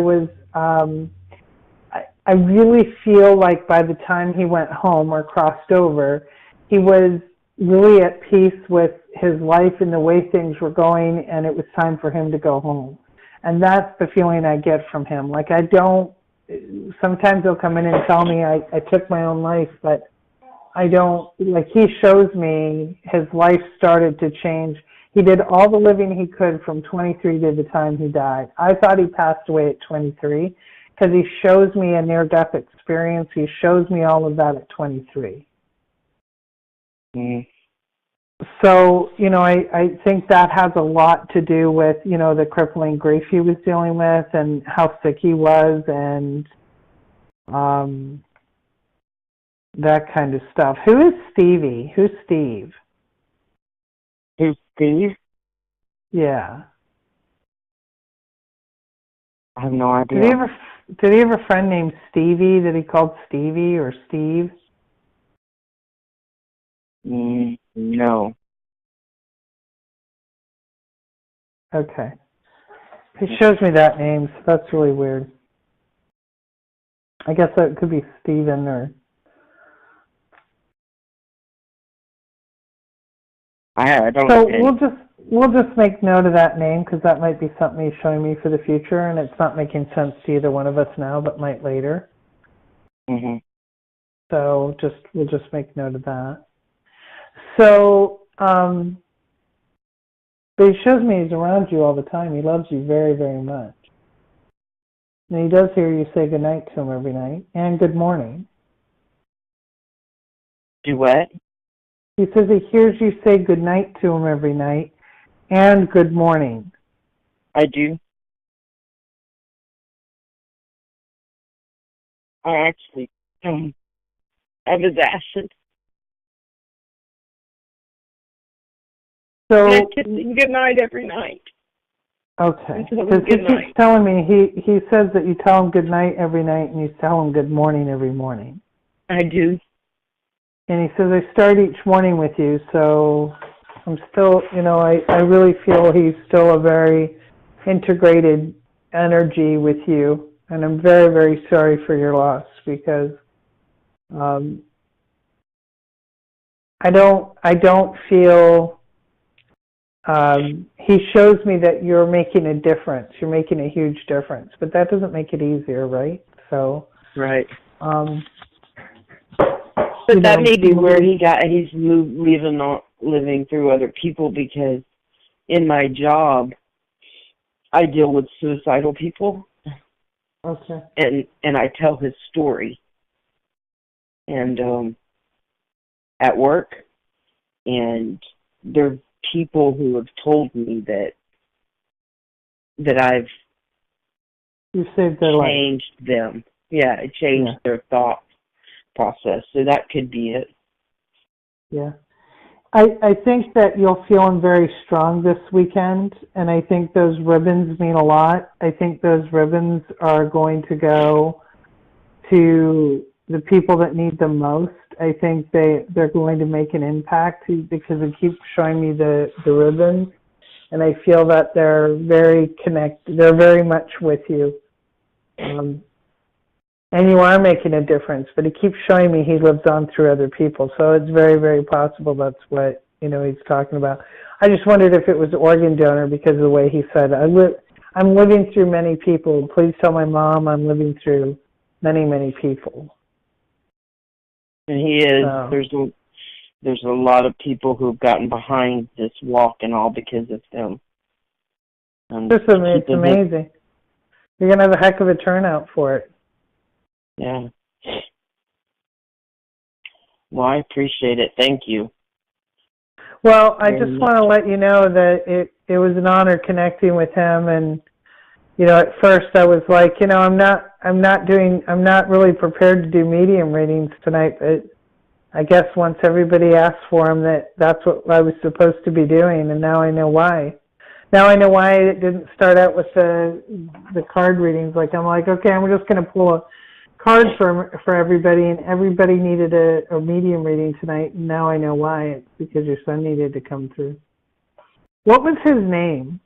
really feel like by the time he went home or crossed over, he was really at peace with his life and the way things were going, and it was time for him to go home. And that's the feeling I get from him. Like, sometimes he'll come in and tell me I took my own life, but I don't, like, he shows me his life started to change. He did all the living he could from 23 to the time he died. I thought he passed away at 23 because he shows me a near-death experience. He shows me all of that at 23. So, I think that has a lot to do with, the crippling grief he was dealing with and how sick he was and that kind of stuff. Who is Stevie? Who's Steve? Who's Steve? Yeah. I have no idea. Did he have a friend named Stevie that he called Stevie or Steve? No. Okay. He shows me that name, so that's really weird. I guess that could be Steven or... I don't So know. we'll just make note of that name because that might be something he's showing me for the future, and it's not making sense to either one of us now, but might later. So we'll just make note of that. So, but he shows me he's around you all the time. He loves you very, very much. And he does hear you say goodnight to him every night and good morning. Do what? He says he hears you say goodnight to him every night and good morning. I do. I actually have his acid. So I kiss him goodnight every night. Okay. Because he keeps telling me, he says that you tell him good night every night and you tell him good morning every morning. I do. And he says, I start each morning with you, so I'm still, I really feel he's still a very integrated energy with you. And I'm very, very sorry for your loss because I don't feel, he shows me that you're making a difference. You're making a huge difference, but that doesn't make it easier, right? So, right. But that may be where he's living through other people, because in my job, I deal with suicidal people. Okay. And I tell his story. And at work, and there are people who have told me that I've saved their life. Changed them. Yeah, it changed their thought process. So that could be it. Yeah. I think that you'll feel him very strong this weekend, and I think those ribbons mean a lot. I think those ribbons are going to go to the people that need them most. I think they're going to make an impact because it keeps showing me the ribbons, and I feel that they're very connected. They're very much with you. And you are making a difference, but he keeps showing me he lives on through other people. So it's very, very possible that's what, he's talking about. I just wondered if it was organ donor because of the way he said, I'm living through many people. Please tell my mom I'm living through many, many people. And he is. There's a lot of people who've gotten behind this walk and all because of him. It's amazing. You're going to have a heck of a turnout for it. Yeah. Well, I appreciate it. Thank you. Well, I just want to let you know that it was an honor connecting with him, and at first I was like, I'm not really prepared to do medium readings tonight, but I guess once everybody asked for them that's what I was supposed to be doing, and now I know why. Now I know why it didn't start out with the card readings. Like I'm like, okay, I'm just going to pull a card for everybody, and everybody needed a medium reading tonight. And now I know why. It's because your son needed to come through. What was his name?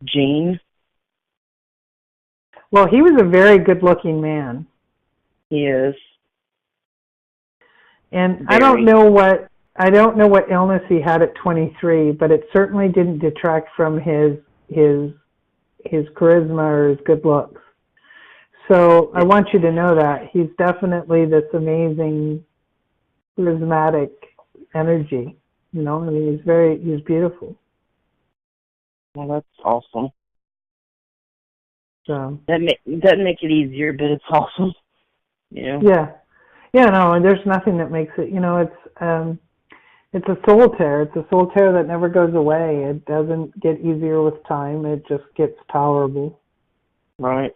Gene. Well, he was a very good-looking man. He is. And Very. I don't know what illness he had at 23, but it certainly didn't detract from his charisma or his good looks. So I want you to know that he's definitely this amazing, charismatic energy. You know, I mean, he's beautiful. Well, that's awesome. So doesn't make it easier, but it's awesome. You know? Yeah. No, and there's nothing that makes it. You know, it's a soul tear. It's a soul tear that never goes away. It doesn't get easier with time. It just gets tolerable. Right.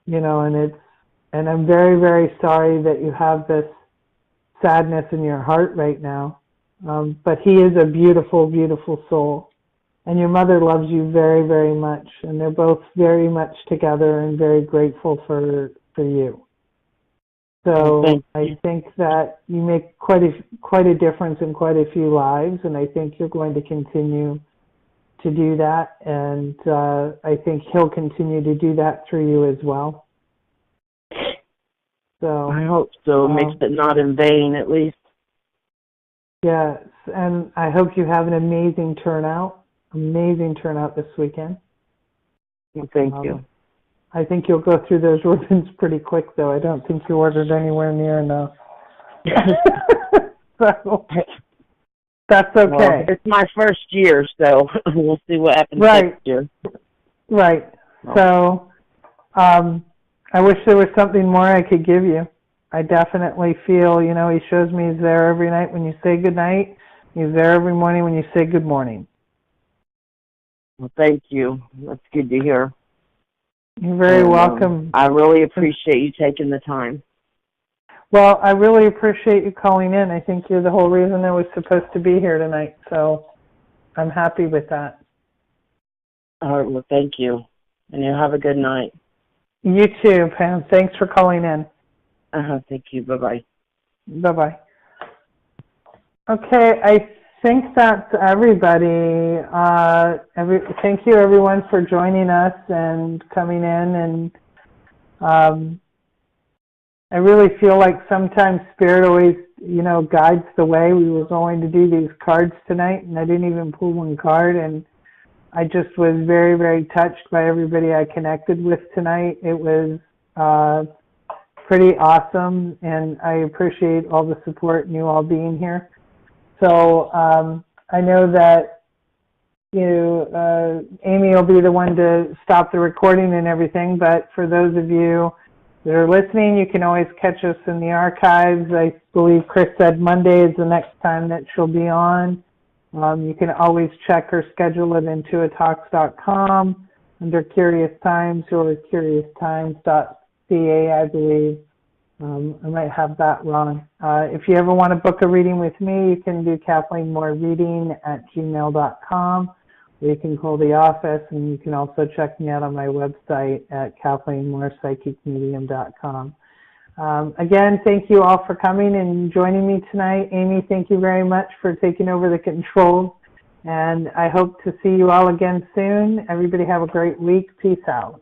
You know, and I'm very, very sorry that you have this sadness in your heart right now. But he is a beautiful, beautiful soul. And your mother loves you very, very much. And they're both very much together and very grateful for you. So I think that you make quite a difference in quite a few lives, and I think you're going to continue to do that, and I think he'll continue to do that through you as well. So I hope so. Makes it not in vain, at least. Yes, and I hope you have an amazing turnout this weekend. Well, thank you. I think you'll go through those ribbons pretty quick, though. I don't think you ordered anywhere near enough. So that's okay. Well, it's my first year, so we'll see what happens next year. Right. So I wish there was something more I could give you. I definitely feel, you know, he shows me he's there every night when you say good night. He's there every morning when you say good morning. Well, thank you. That's good to hear. You're very welcome. I really appreciate you taking the time. Well, I really appreciate you calling in. I think you're the whole reason I was supposed to be here tonight, so I'm happy with that. All right, well, thank you. And you have a good night. You too, Pam. Thanks for calling in. Thank you. Bye-bye. Bye-bye. Okay, I think that's everybody. Thank you, everyone, for joining us and coming in. And I really feel like sometimes Spirit always, you know, guides the way. We were going to do these cards tonight, and I didn't even pull one card. And I just was very, very touched by everybody I connected with tonight. It was pretty awesome, and I appreciate all the support and you all being here. So I know that Amy will be the one to stop the recording and everything, but for those of you that are listening, you can always catch us in the archives. I believe Chris said Monday is the next time that she'll be on. You can always check her schedule at IntuiTalks.com under Curious Times or CuriousTimes.ca, I believe. I might have that wrong. If you ever want to book a reading with me, you can do Kathleen Moore Reading at gmail.com. Or you can call the office, and you can also check me out on my website at KathleenMoorePsychicMedium.com. Again, thank you all for coming and joining me tonight. Amy, thank you very much for taking over the controls. And I hope to see you all again soon. Everybody have a great week. Peace out.